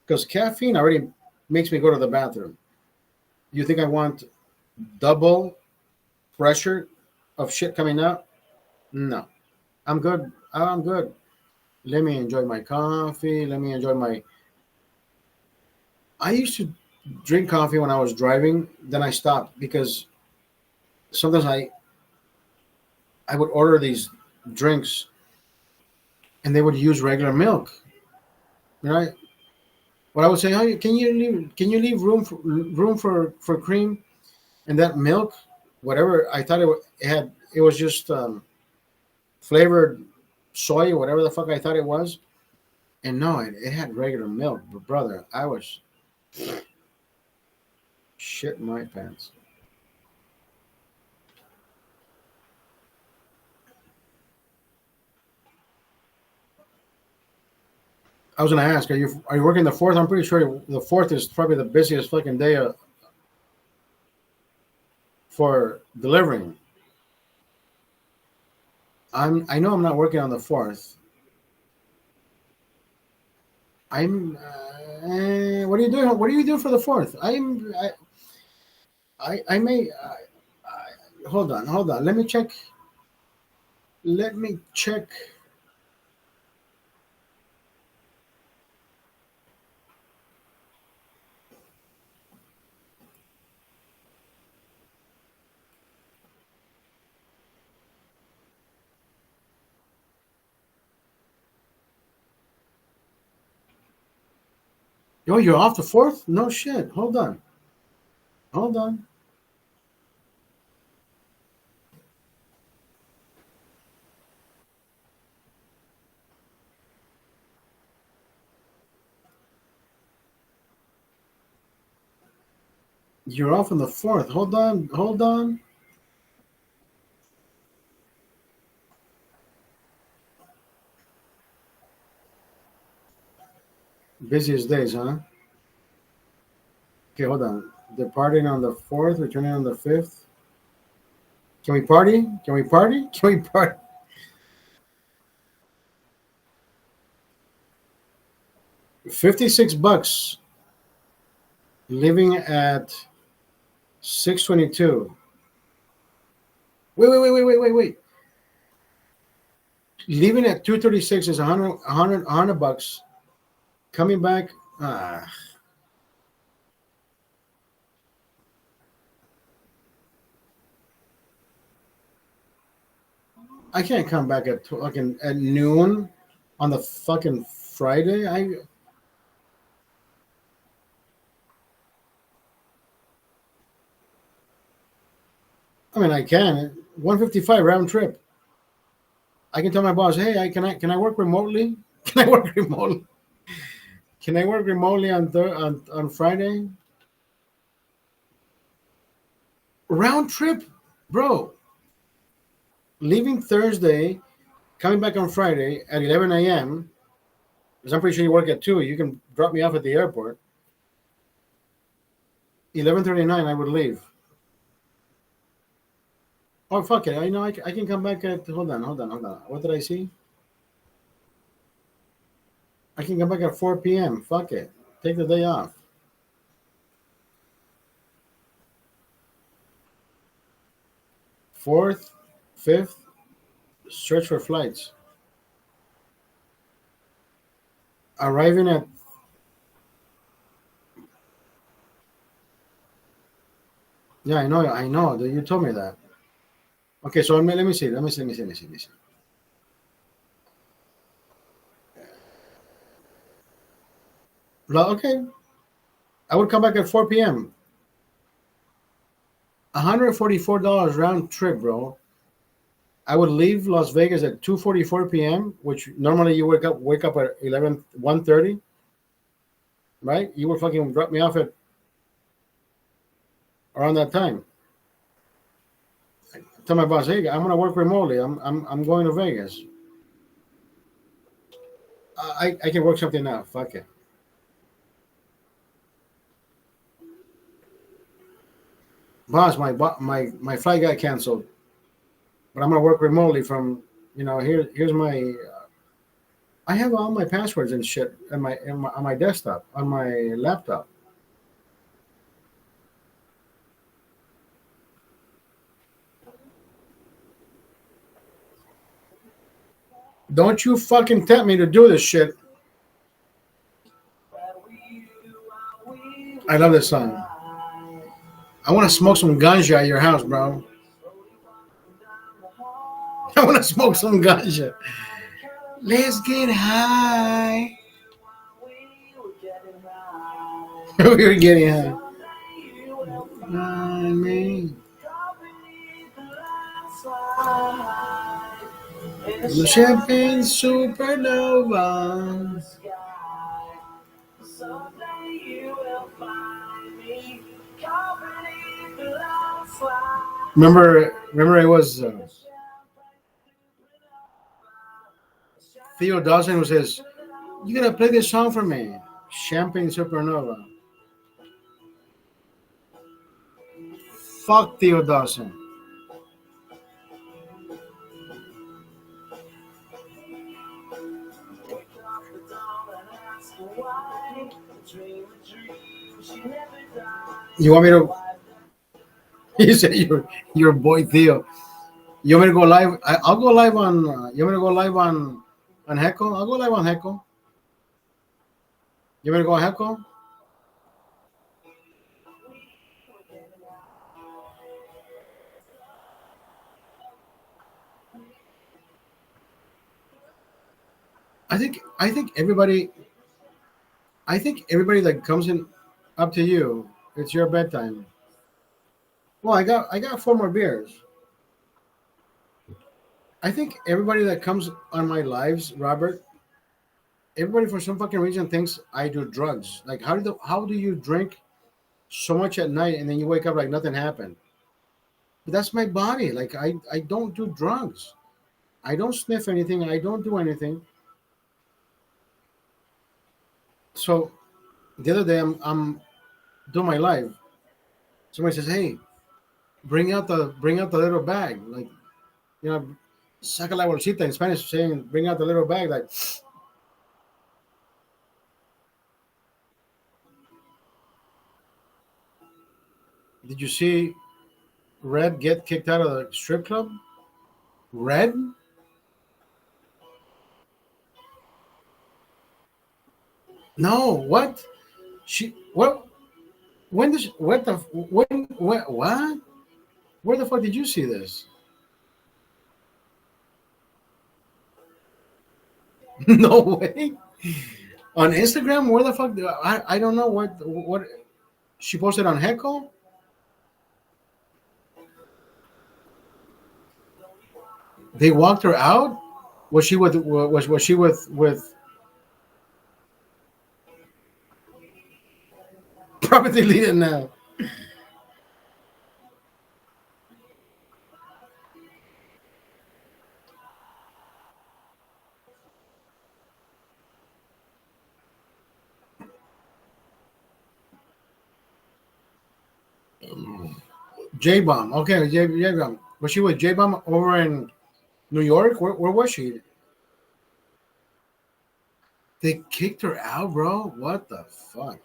Because caffeine already makes me go to the bathroom. You think I want double pressure of shit coming out? No. I'm good. I'm good. Let me enjoy my coffee. Let me enjoy my. I used to drink coffee when I was driving. Then I stopped because sometimes I would order these drinks and they would use regular milk. Right? What I would say, hey, can you leave room for cream? And that milk, whatever I thought it was just flavored soy or whatever the fuck I thought it was. And no, it had regular milk. But brother, I was shit my pants. I was gonna ask, are you working the fourth? I'm pretty sure the fourth is probably the busiest fucking day for delivering. I know I'm not working on the fourth. What are you doing? What are you doing for the fourth? I may. Hold on. Let me check. Let me check. Oh, you're off the fourth? No shit. Hold on. Hold on. You're off on the 4th. Hold on. Hold on. Busiest days, huh? Okay, hold on. Departing on the 4th, returning on the 5th. Can we party? Can we party? Can we party? $56. Living at 622. Wait. Leaving at 236 is 100 bucks. Coming back, I can't come back at fucking at noon on the fucking Friday. I mean I can 155 round trip. I can tell my boss, hey, can I work remotely? Can I work remotely? Can I work remotely on Friday? Round trip, bro. Leaving Thursday, coming back on Friday at 11 a.m. Because I'm pretty sure you work at 2. You can drop me off at the airport. 11:39, I would leave. Oh, fuck it. I know I can come back at. Hold on. What did I see? I can come back at 4 p.m. Fuck it. Take the day off. 4th, 5th, search for flights. Arriving at. Yeah, I know. You told me that. Okay, so let me see. Okay, I would come back at 4 p.m. $144 round trip, bro. I would leave Las Vegas at 2:44 p.m., which normally you wake up at 1:30, right? You would fucking drop me off at around that time. Tell my boss, hey, I'm gonna work remotely. I'm going to Vegas. I can work something out. Fuck it. Boss, my flight got canceled, but I'm gonna work remotely from here's my I have all my passwords and shit on my desktop on my laptop. Don't you fucking tempt me to do this shit. I love this song. I want to smoke some ganja at your house, bro. I want to smoke some ganja. Let's get high. We were getting high. I mean, the champagne supernova. Remember, it was Theo Dawson who says, "You gotta play this song for me, Champagne Supernova." Fuck Theo Dawson. You want me to? You said your boy Theo. You want me to go live? I'll go live on. You want me to go live on Heckle? I'll go live on Heckle. You want me to go on Heckle? I think everybody. I think everybody that comes in up to you, it's your bedtime. Well, I got 4 more beers. I think everybody that comes on my lives, Robert, everybody for some fucking reason thinks I do drugs. Like how do you drink so much at night, and then you wake up like nothing happened. But that's my body. Like I don't do drugs. I don't sniff anything. I don't do anything. So the other day I'm doing my live. Somebody says, "Hey, bring out the little bag." Like, you know, saca la bolsita in Spanish, saying bring out the little bag. Like, did you see Red get kicked out of the strip club? Red? No, what? She what? When did what the when what? Where the fuck did you see this? No way. On Instagram? Where the fuck? I don't know what she posted on Heckle. They walked her out. Was she with probably leading now? J Bomb. Okay, J Bomb. Was she with J Bomb over in New York? Where was she? They kicked her out, bro. What the fuck?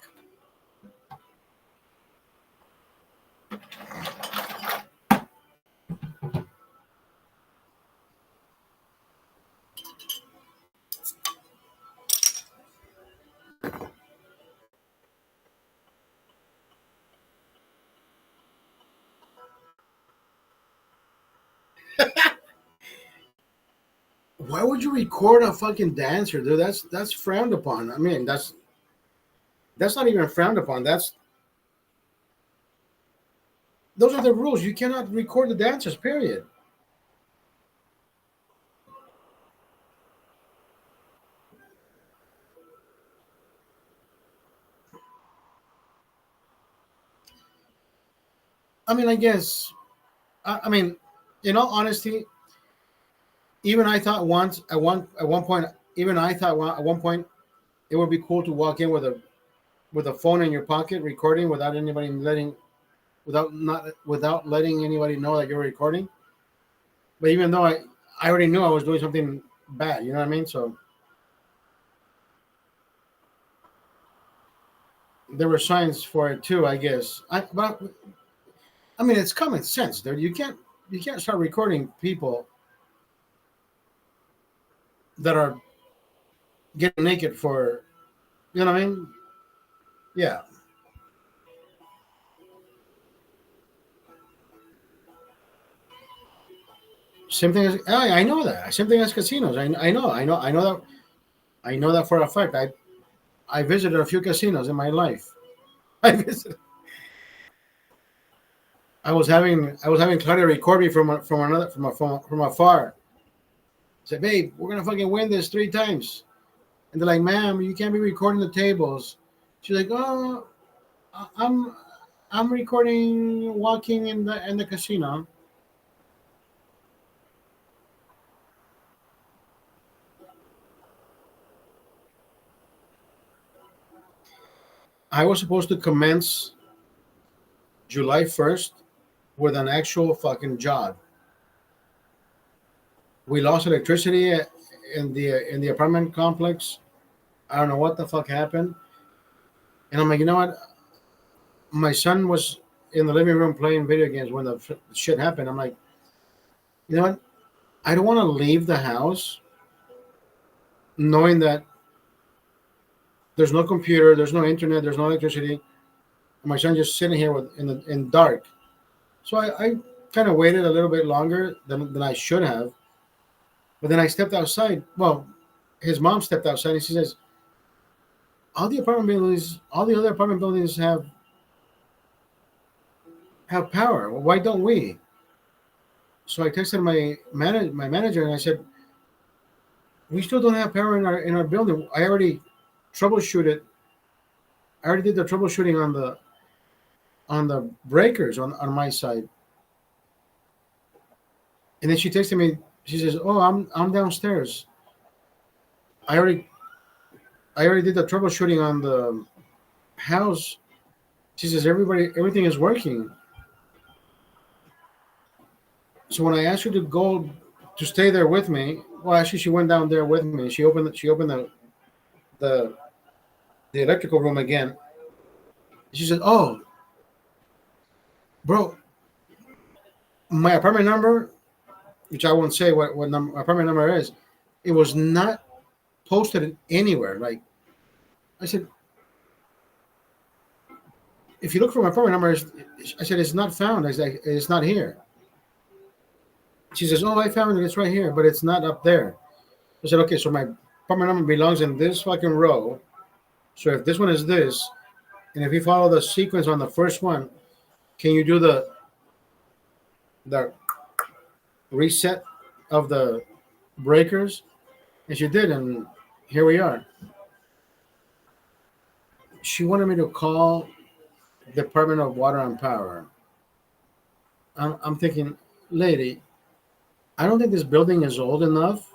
Why would you record a fucking dancer, dude? That's frowned upon. I mean, that's not even frowned upon. Those are the rules. You cannot record the dancers. Period. I mean, I guess. I mean, in all honesty, even I thought once at one point, even I thought at one point it would be cool to walk in with a phone in your pocket, recording without letting anybody know that you're recording. But even though I already knew I was doing something bad, you know what I mean? So there were signs for it too, I guess. But I mean, it's common sense, dude. You can't start recording people that are getting naked for, you know what I mean? Yeah. Same thing as I know that. Same thing as casinos. I know that for a fact. I visited a few casinos in my life. I visited. I was having Claudia record me from afar. Said, babe, we're gonna fucking win this 3 times. And they're like, ma'am, you can't be recording the tables. She's like, oh, I'm recording walking in the casino. I was supposed to commence July 1st with an actual fucking job. We lost electricity in the apartment complex. I don't know what the fuck happened. And I'm like, you know what? My son was in the living room playing video games when the shit happened. I'm like, you know what? I don't want to leave the house knowing that there's no computer, there's no internet, there's no electricity. And my son just sitting here in dark. So I kind of waited a little bit longer than I should have. But then I stepped outside. Well, his mom stepped outside and she says, all the other apartment buildings have power. Well, why don't we? So I texted my manager and I said, we still don't have power in our building. I already troubleshooted. I already did the troubleshooting on the breakers on my side. And then she texted me. She says, "Oh, I'm downstairs. I already I already did the troubleshooting on the house." She says, everything is working. So when I asked her to go to stay there with me, well, actually, she went down there with me. She opened the the electrical room again. She said, "Oh, bro, my apartment number, which I won't say what number, apartment number is, it was not posted anywhere." Like I said, if you look for my apartment number, I said it's not found. I said it's not here. She says, "Oh, I found it. It's right here, but it's not up there." I said, "Okay, so my apartment number belongs in this fucking row. So if this one is this, and if you follow the sequence on the first one, can you do the reset of the breakers?" And she did, and here we are. She wanted me to call Department of Water and Power. I'm thinking, lady, I don't think this building is old enough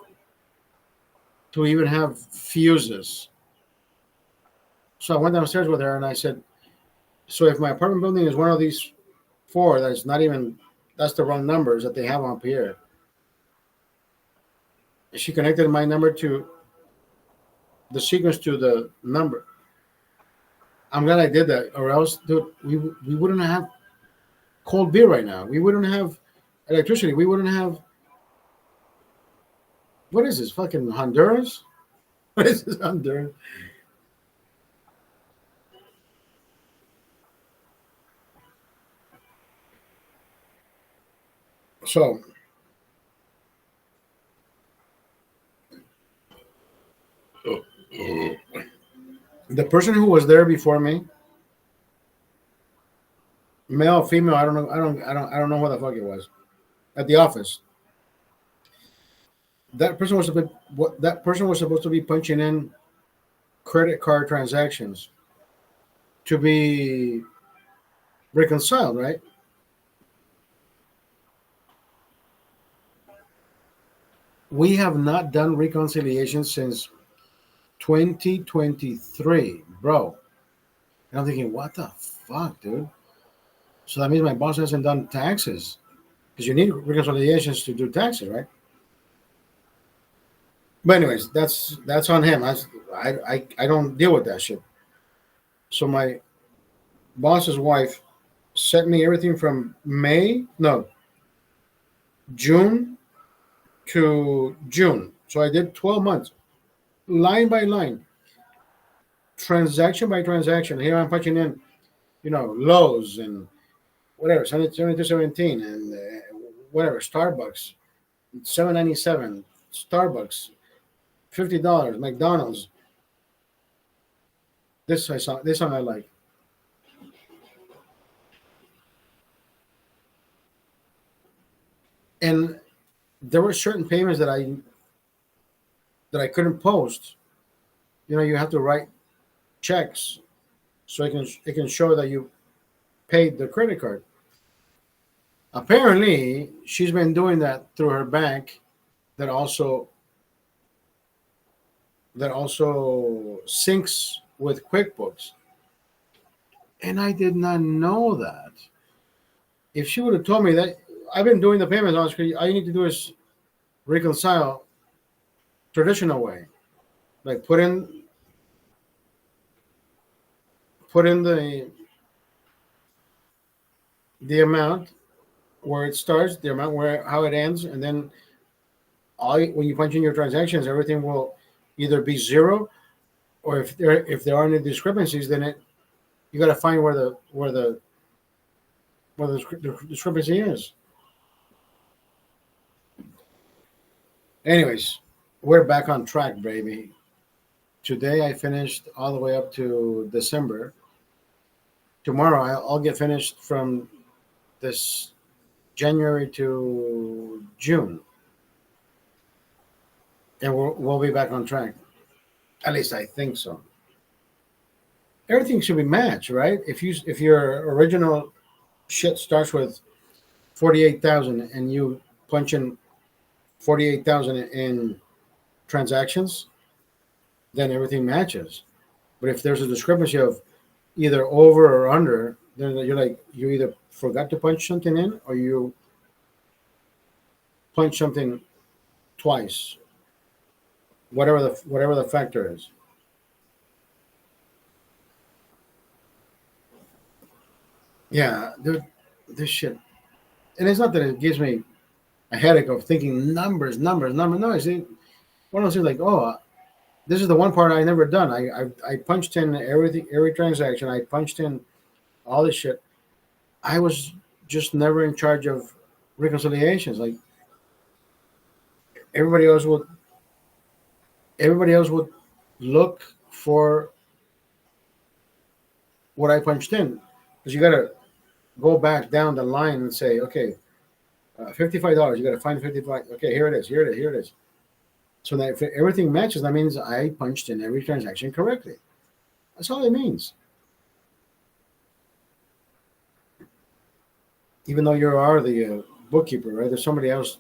to even have fuses. So I went downstairs with her and I said, "So if my apartment building is one of these four, that's not even that's the wrong numbers that they have up here." She connected my number to the sequence to the number. I'm glad I did that, or else, dude, we wouldn't have cold beer right now. We wouldn't have electricity. We wouldn't have what is this fucking Honduras? What is this Honduras? So the person who was there before me, male, female, I don't know, I don't know what the fuck it was at the office. That person was supposed to be punching in credit card transactions to be reconciled, right? We have not done reconciliation since 2023, bro. And I'm thinking, what the fuck, dude? So that means my boss hasn't done taxes because you need reconciliations to do taxes, right? But anyways, that's on him. I don't deal with that shit. So my boss's wife sent me everything from June to June. So I did 12 months, line by line, transaction by transaction. Here I'm punching in, Lowe's and whatever, 7217 and whatever, Starbucks, 797, Starbucks, $50, McDonald's. This song I like. And there were certain payments that I couldn't post. You have to write checks so it can show that you paid the credit card. Apparently, she's been doing that through her bank that also syncs with QuickBooks. And I did not know that. If she would have told me that I've been doing the payments on screen, all you need to do is reconcile traditional way. Like put in the amount where it starts, the amount where how it ends, and then when you punch in your transactions, everything will either be zero, or if there are any discrepancies, then you got to find where the discrepancy is. Anyways, we're back on track, baby. Today I finished all the way up to December. Tomorrow I'll get finished from this January to June, and we'll be back on track. At least I think so. everything should be matched, right? If your original shit starts with 48,000 and you punch in 48,000 in transactions, then everything matches. But if there's a discrepancy of either over or under, then you're like you either forgot to punch something in or you punch something twice, whatever the factor is. Yeah, dude, this shit, and it's not that it gives me a headache of thinking numbers, numbers, numbers. No, it's one of those things like, oh, this is the one part I never done. I punched in everything, every transaction. I punched in all this shit. I was just never in charge of reconciliations. Like everybody else would, everybody else would look for what I punched in because you got to go back down the line and say, okay, $55. You got to find 55. Okay, here it is. Here it is. Here it is. So that if everything matches, that means I punched in every transaction correctly. That's all it means. Even though you are the bookkeeper, right? There's somebody else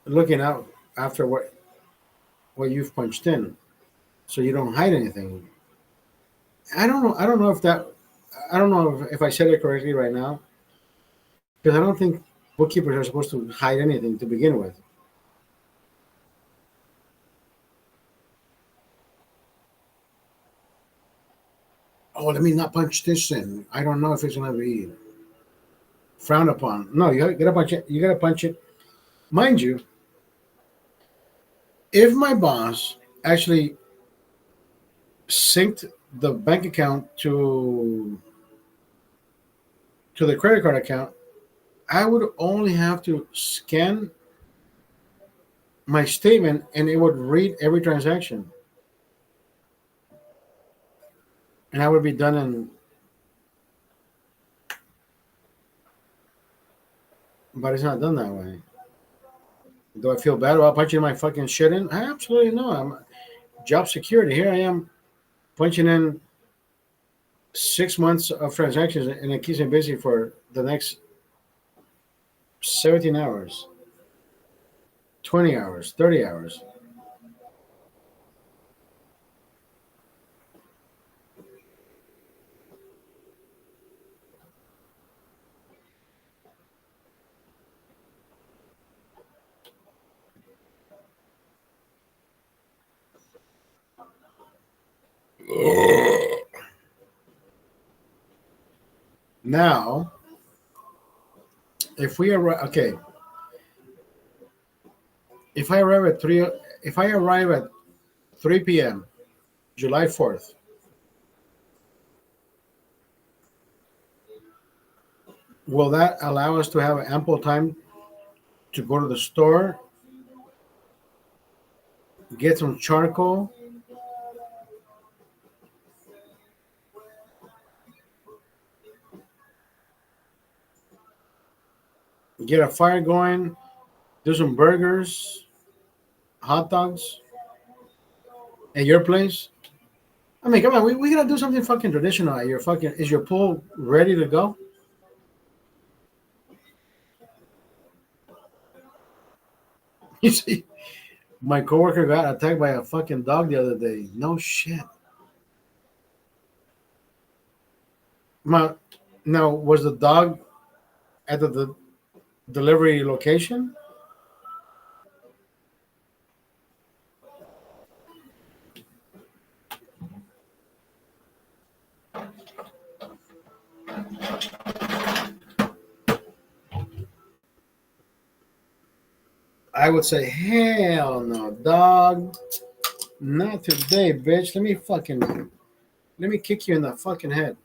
looking out after what you've punched in, so you don't hide anything. I don't know. I don't know if that. I don't know if I said it correctly right now because I don't think bookkeepers are supposed to hide anything to begin with. Oh, let me not punch this in. I don't know if it's going to be frowned upon. No, you got to punch it. You got to punch it. Mind you, if my boss actually synced the bank account to the credit card account, I would only have to scan my statement and it would read every transaction. And I would be done in, but it's not done that way. Do I feel bad about punching my fucking shit in? Absolutely no. I'm job security. Here I am punching in 6 months of transactions and it keeps me busy for the next 17 hours, 20 hours, 30 hours. Now, if we arrive, okay, if I arrive at if I arrive at 3 p.m. July 4th, will that allow us to have ample time to go to the store, get some charcoal, get a fire going, do some burgers, hot dogs at your place? I mean, come on, we gotta do something fucking traditional at your fucking. Is your pool ready to go? You see, my coworker got attacked by a fucking dog the other day. No shit. My, now, was the dog at the delivery location? I would say, hell no, dog. Not today, bitch. Let me kick you in the fucking head.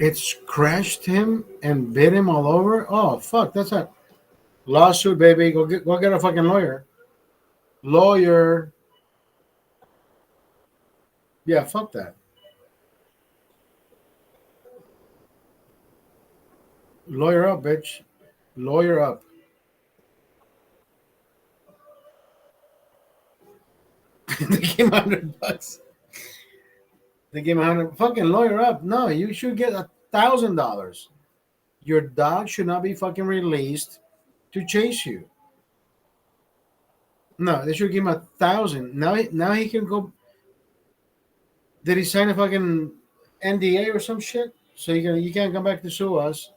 It scratched him and bit him all over. Oh fuck, that's not. Lawsuit, baby. Go get a fucking lawyer. Lawyer. Yeah, fuck that. Lawyer up, bitch. Lawyer up. They gave him $100. They gave him 100. Fucking lawyer up. No, you should get $1,000. Your dog should not be fucking released to chase you. No, they should give him 1,000. Now he can go. Did he sign a fucking NDA or some shit? So you can't come back to sue us.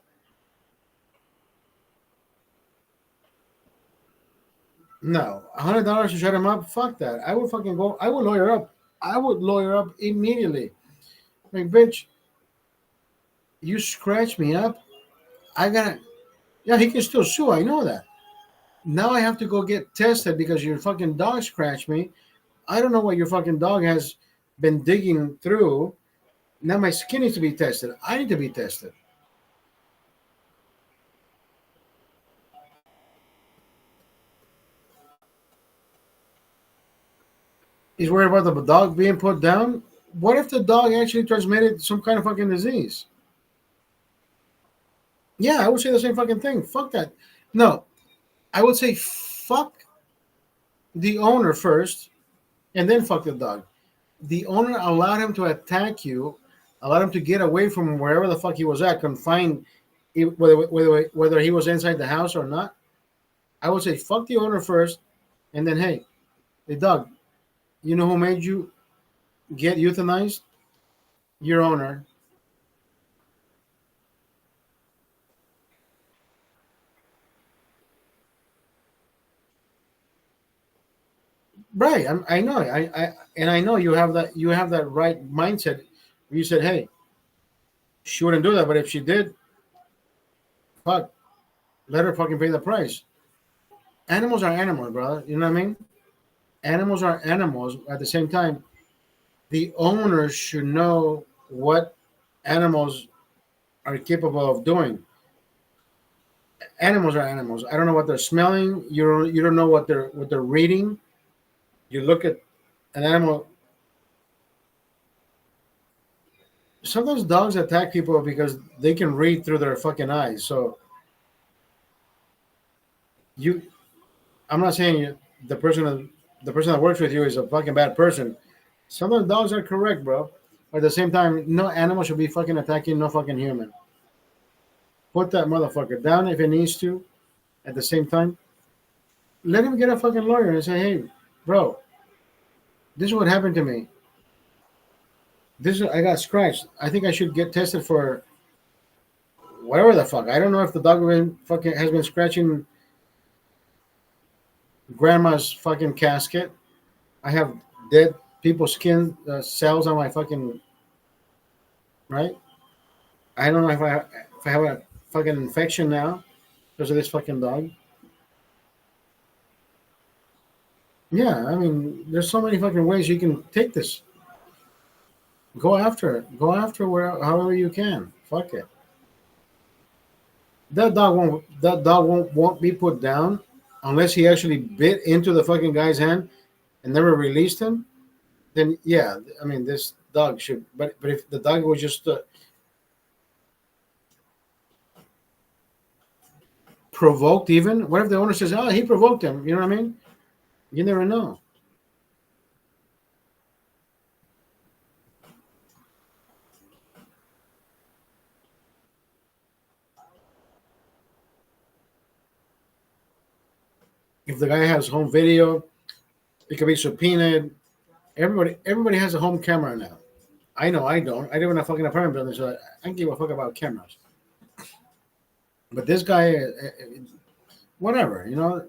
No, $100 to shut him up. Fuck that. I would fucking go. I would lawyer up. I would lawyer up immediately. Like, bitch, you scratch me up. I gotta. Yeah, he can still sue. I know that. Now I have to go get tested because your fucking dog scratched me. I don't know what your fucking dog has been digging through. Now my skin needs to be tested. I need to be tested. He's worried about the dog being put down. What if the dog actually transmitted some kind of fucking disease? Yeah, I would say the same fucking thing. Fuck that. No, I would say fuck the owner first and then fuck the dog. The owner allowed him to attack you, allowed him to get away from wherever the fuck he was at, confined, whether he was inside the house or not. I would say fuck the owner first, and then hey dog, you know who made you get euthanized? Your owner. Right. I know. I know you have that right mindset. You said, hey, she wouldn't do that, but if she did, fuck, let her fucking pay the price. Animals are animals, brother. You know what I mean? Animals are animals. At the same time, the owners should know what animals are capable of doing. Animals are animals. I don't know what they're smelling. You don't know what they're reading. You look at an animal. Sometimes dogs attack people because they can read through their fucking eyes. So you, I'm not saying the person that works with you is a fucking bad person. Sometimes dogs are correct, bro. But at the same time, no animal should be fucking attacking no fucking human. Put that motherfucker down if it needs to. At the same time, let him get a fucking lawyer and say, hey, bro, this is what happened to me. I got scratched. I think I should get tested for whatever the fuck. I don't know if the dog has been scratching grandma's fucking casket. I have dead people's skin cells on my fucking right. I don't know if I have a fucking infection now because of this fucking dog. Yeah, I mean, there's so many fucking ways you can take this. Go after it. Go after where however you can. Fuck it. That dog won't be put down unless he actually bit into the fucking guy's hand and never released him. Then yeah, I mean this dog should. But if the dog was just provoked, even what if the owner says, "Oh, he provoked him"? You know what I mean? You never know. If the guy has home video, it could be subpoenaed. Everybody has a home camera now. I know I don't. I live in a fucking apartment building, so I don't give a fuck about cameras. But this guy, whatever, you know.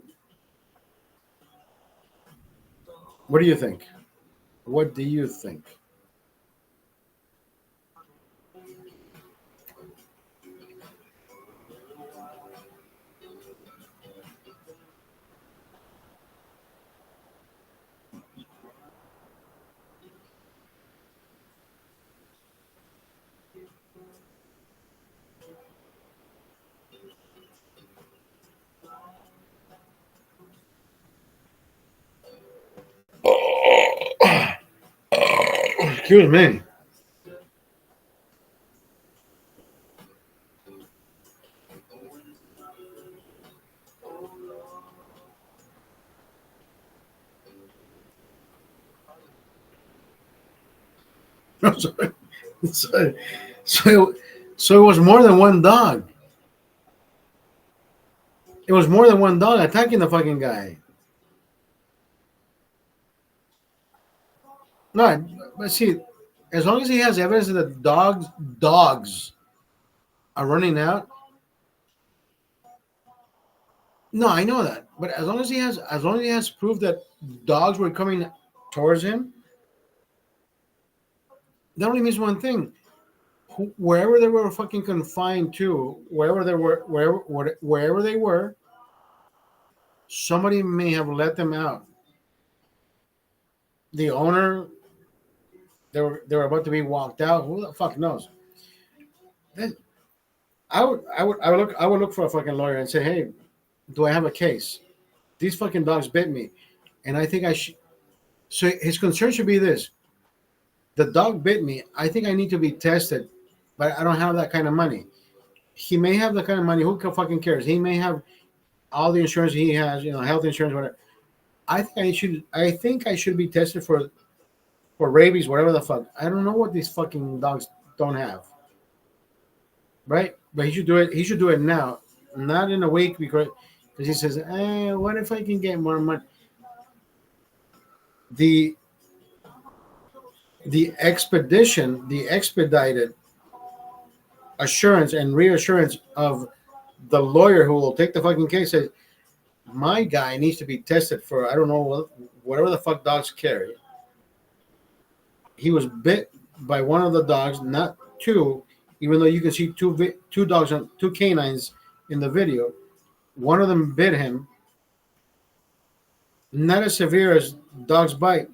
What do you think? What do you think? Excuse me. so, so, so, so it was more than one dog. It was more than one dog attacking the fucking guy. No, but see, as long as he has evidence that the dogs are running out. No, I know that, but as long as he has proof that dogs were coming towards him, that only means one thing: wherever they were fucking confined to, wherever they were, somebody may have let them out. The owner, they were about to be walked out. Who the fuck knows? Then I would look for a fucking lawyer and say, hey, do I have a case? These fucking dogs bit me, and I think I should. So his concern should be this: the dog bit me. I think I need to be tested, but I don't have that kind of money. He may have the kind of money. Who fucking cares? He may have all the insurance he has, health insurance, whatever. I think I should be tested for rabies, whatever the fuck. I don't know what these fucking dogs don't have, right? But he should do it. He should do it now, not in a week because he says, what if I can get more money? The the expedited assurance and reassurance of the lawyer who will take the fucking case says, my guy needs to be tested for, I don't know, whatever the fuck dogs carry. He was bit by one of the dogs, not two, even though you can see two dogs, two canines in the video. One of them bit him, not as severe as dogs bite,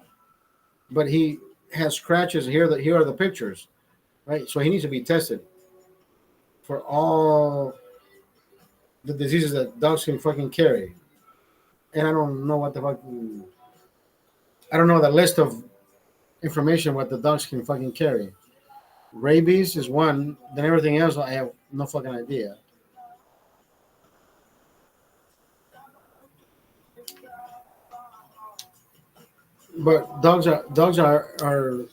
but he has scratches. Here are the pictures, right? So he needs to be tested for all the diseases that dogs can fucking carry. And I don't know what the fuck. I don't know the list of information what the dogs can fucking carry. Rabies is one. Then everything else, I have no fucking idea. But dogs are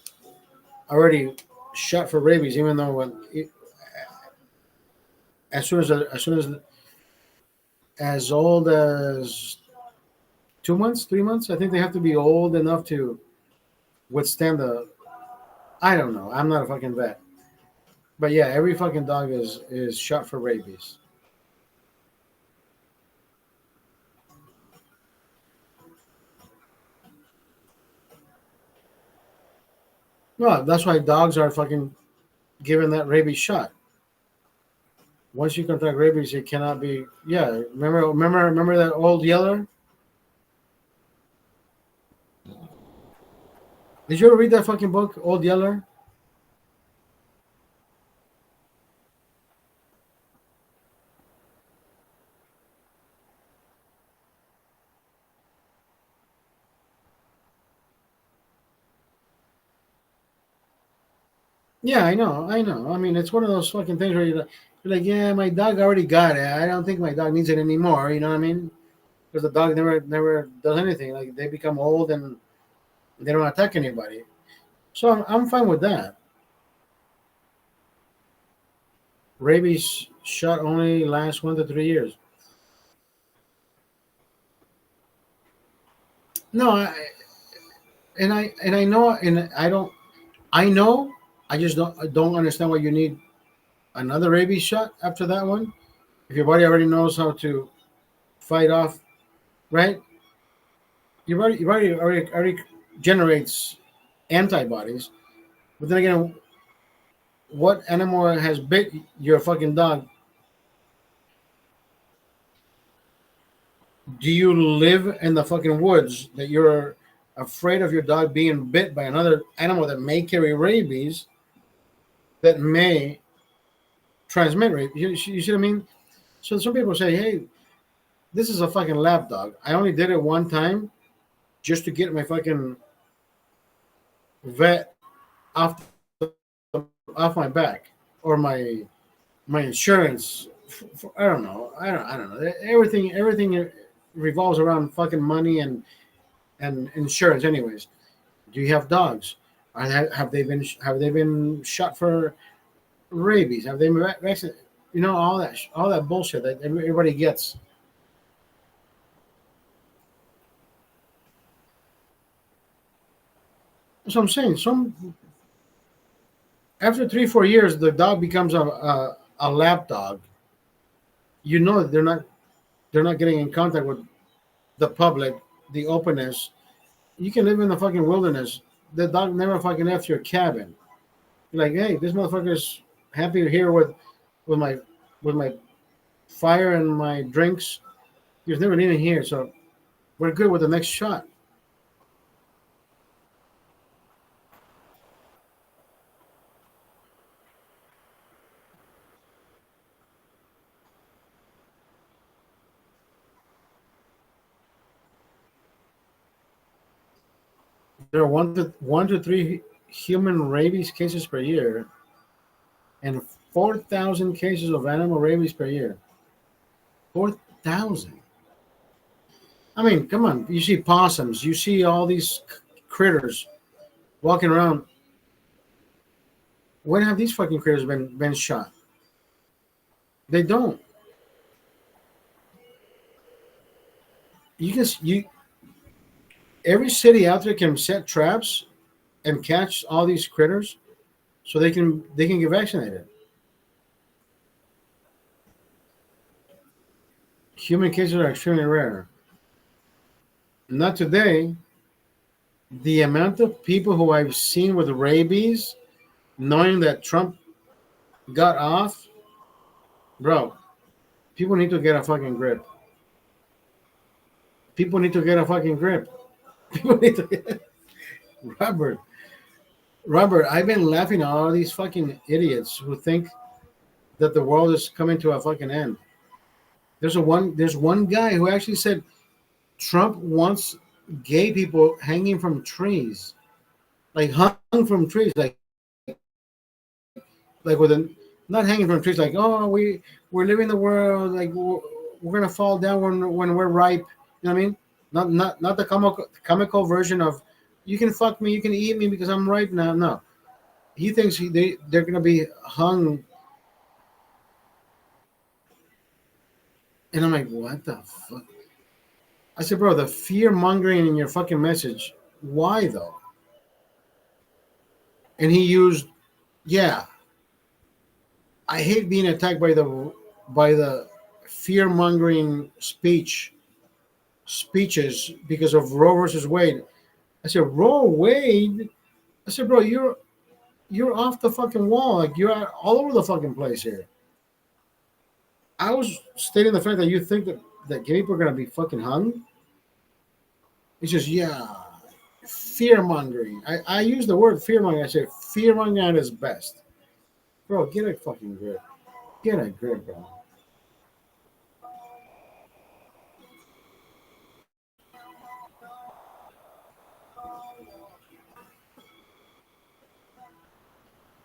already shot for rabies, even though as old as 2 months, 3 months, I think they have to be old enough to withstand the. I don't know. I'm not a fucking vet, but yeah, every fucking dog is shot for rabies. No, that's why dogs are fucking given that rabies shot. Once you contract rabies, it cannot be. Yeah, remember that old yeller? Did you ever read that fucking book, Old Yeller? Yeah, I know, I know. I mean, it's one of those fucking things where you're like, yeah, my dog already got it. I don't think my dog needs it anymore. You know what I mean? Because the dog never does anything. Like they become old and they don't attack anybody. So I'm fine with that. Rabies shot only lasts 1 to 3 years. No, I know, and I don't. I know. I just don't understand why you need another rabies shot after that one. If your body already knows how to fight off, right? Your body already generates antibodies. But then again, what animal has bit your fucking dog? Do you live in the fucking woods that you're afraid of your dog being bit by another animal that may carry rabies, that may transmit rabies? You see what I mean? So some people say, hey, this is a fucking lap dog. I only did it one time just to get my fucking vet off off my back or my insurance. I don't know. I don't know. Everything revolves around fucking money and insurance. Anyways, do you have dogs? Have they been shot for rabies? Have they been vaccinated? You know all that bullshit that everybody gets. So I'm saying some after 3 4 years, the dog becomes a lap dog. You know that they're not getting in contact with the public, the openness. You can live in the fucking wilderness. The dog never fucking left your cabin. You're like, hey, this motherfucker's happy here with my with my fire and my drinks. He was never leaving here, so we're good with the next shot. There are one to three human rabies cases per year, and 4,000 cases of animal rabies per year. 4,000. I mean, come on. You see possums. You see all these critters walking around. When have these fucking critters been shot? They don't. You every city out there can set traps and catch all these critters so they can get vaccinated. Human cases are extremely rare. Not today. The amount of people who I've seen with rabies, knowing that Trump got off, bro, people need to get a fucking grip. People need to get a fucking grip. People need to get Robert. Robert, I've been laughing at all these fucking idiots who think that the world is coming to a fucking end. There's one guy who actually said Trump wants gay people hanging from trees, like hung from trees, like with a not hanging from trees, like oh we're living the world, like we're gonna fall down when we're ripe. You know what I mean? Not the comical version of you can fuck me, you can eat me because I'm ripe now. No, he thinks they're gonna be hung, and I'm like, what the fuck? I said, bro, the fear mongering in your fucking message. Why though? And he used, yeah. I hate being attacked by the fear mongering speeches because of Roe versus Wade. I said, Roe Wade. I said, bro, you're off the fucking wall. Like you're all over the fucking place here. I was stating the fact that you think that gay people are gonna be fucking hung. It's just yeah, fear mongering. I use the word fear mongering. I say fear mongering at its best. Bro, get a fucking grip. Get a grip, bro.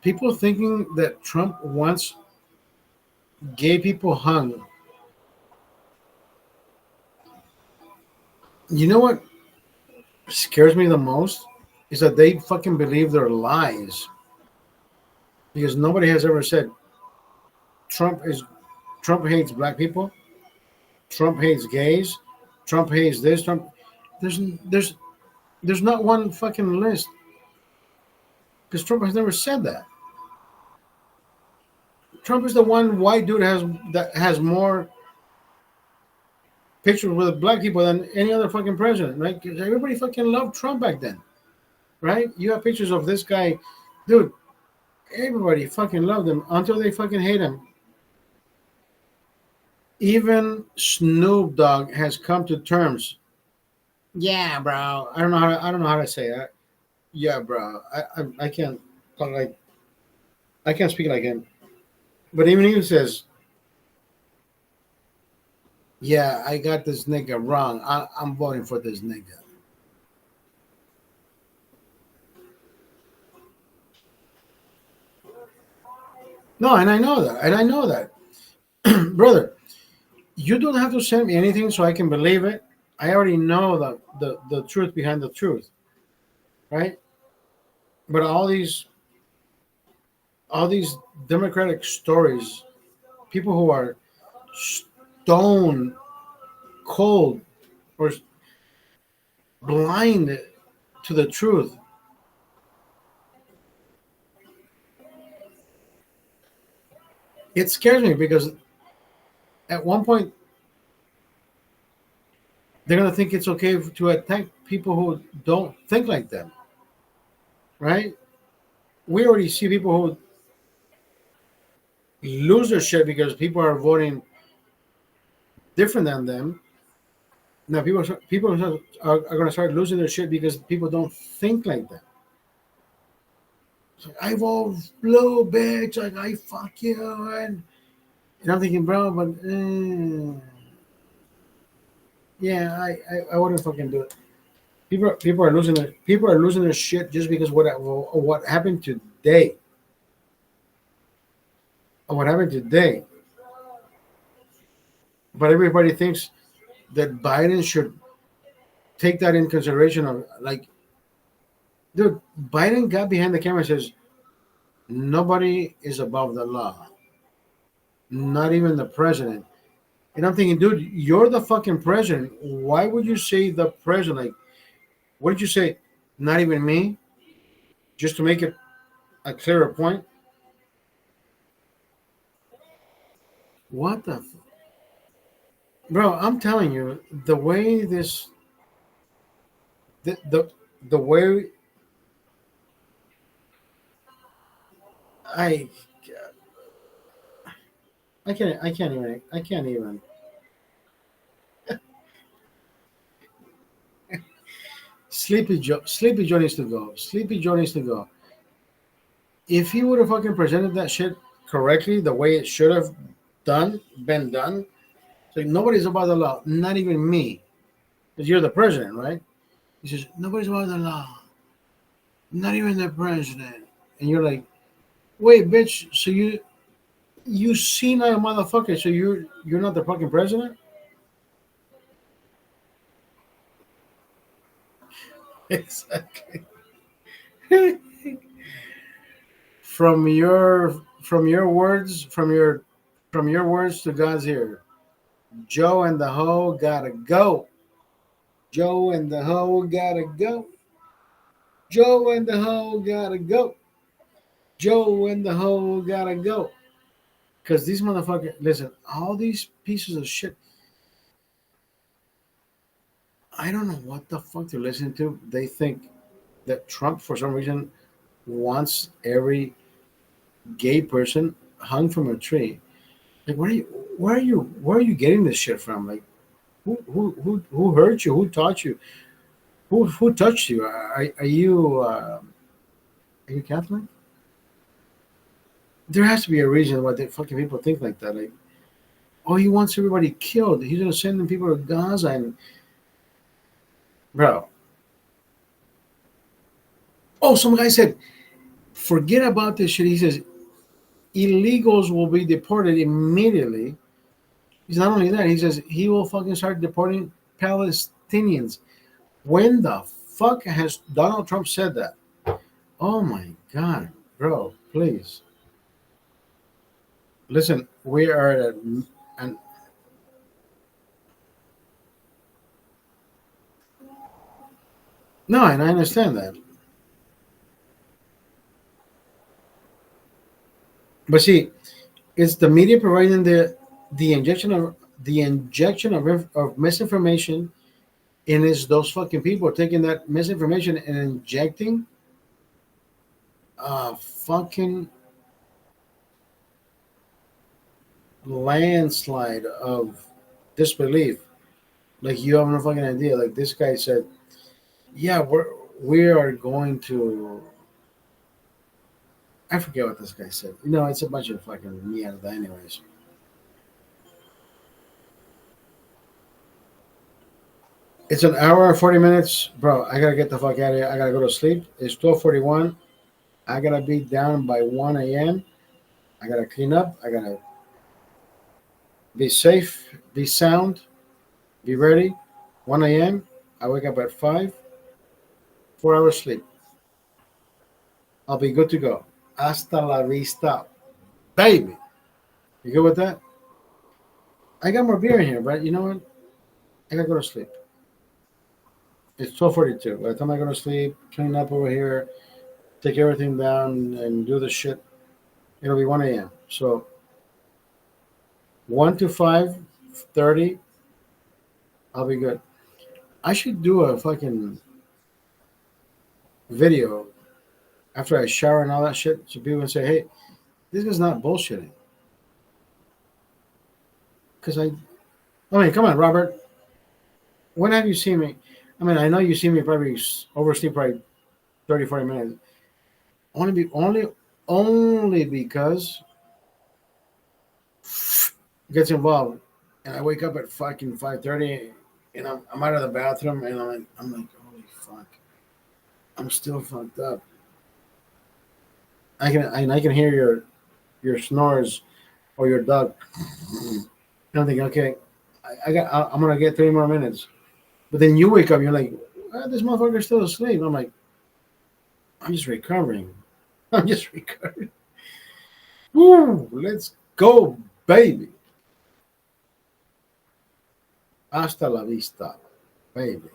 People thinking that Trump wants gay people hung. You know what scares me the most is that they fucking believe their lies because nobody has ever said Trump is Trump hates black people, Trump hates gays, Trump hates this, Trump. There's there's there's not one fucking list because Trump has never said that. Trump is the one white dude that has more pictures with black people than any other fucking president, right? 'Cause everybody fucking loved Trump back then, right? You have pictures of this guy, dude. Everybody fucking loved him until they fucking hate him. Even Snoop Dogg has come to terms. Yeah, bro. I don't know how to say that. Yeah, bro. I can't talk like I can't speak like him. But even he says, "Yeah, I got this nigga wrong. I'm voting for this nigga." No, and I know that, and I know that, brother. You don't have to send me anything so I can believe it. I already know the truth behind the truth, right? But all these democratic stories, people who are stone cold or blind to the truth, it scares me because at one point they're gonna think it's okay to attack people who don't think like them, right? We already see people who lose their shit because people are voting different than them. Now people are going to start losing their shit because people don't think like that. It's like, I vote blue, bitch. Like I fuck you, and I'm thinking, bro, but yeah, I wouldn't fucking do it. People are losing their shit just because what happened today. What happened today. But everybody thinks that Biden should take that in consideration of like, dude, Biden got behind the camera and says nobody is above the law, not even the president. And I'm thinking, dude, you're the fucking president. Why would you say the president? Like, what did you say? Not even me, just to make it a clearer point. What the, bro? I'm telling you, the way this, the way I, I can't even. Sleepy Joe needs to go. Sleepy Joe needs to go. If he would have fucking presented that shit correctly, the way it should have been done, it's like nobody's above the law, not even me, because you're the president, right? He says nobody's above the law, not even the president, and you're like, wait, bitch, so you senile motherfucker, so you're not the fucking president? Exactly. From your words to God's ear. Joe and the hoe gotta go. Joe and the hoe gotta go. Joe and the hoe gotta go. Joe and the hoe gotta go. Because these motherfuckers, listen, all these pieces of shit, I don't know what the fuck they're listening to. They think that Trump, for some reason, wants every gay person hung from a tree. Like, where are you getting this shit from? Like, who hurt you? Who taught you? Who touched you? Are you Catholic? There has to be a reason why the fucking people think like that. Like, oh, he wants everybody killed. He's gonna send them people to Gaza, and bro. Oh, some guy said, forget about this shit. He says illegals will be deported immediately. He's not only that. He says he will fucking start deporting Palestinians. When the fuck has Donald Trump said that? Oh my god, bro, please listen. We are at an no, and I understand that. But see, it's the media providing the injection of misinformation, and it's those fucking people taking that misinformation and injecting a fucking landslide of disbelief. Like you have no fucking idea. Like this guy said, yeah, we are going to. I forget what this guy said. It's a bunch of fucking mierda, anyways. It's an hour and 40 minutes, bro. I gotta get the fuck out of here. I gotta go to sleep. It's 12:41. I gotta be down by 1 a.m. I gotta clean up. I gotta be safe, be sound, be ready. 1 a.m. I wake up at 5, 4 hours sleep. I'll be good to go. Hasta la vista, baby. You good with that? I got more beer in here, but you know what? I gotta go to sleep. It's 12:42. By the time I go to sleep, clean up over here, take everything down, and do the shit, it'll be 1 a.m. So 1 to 5:30, I'll be good. I should do a fucking video after I shower and all that shit, so people can say, "Hey, this is not bullshitting." Because I mean, come on, Robert. When have you seen me? I mean, I know you see me probably oversleep probably 30, 40 minutes. Only because it gets involved, and I wake up at fucking 5:30, and I'm out of the bathroom, and I'm like, holy fuck, I'm still fucked up. I can hear your snores or your dog. And I'm thinking, okay, I'm gonna get 3 more minutes. But then you wake up, you're like, this motherfucker's still asleep. I'm like, I'm just recovering. I'm just recovering. Woo, let's go, baby. Hasta la vista, baby.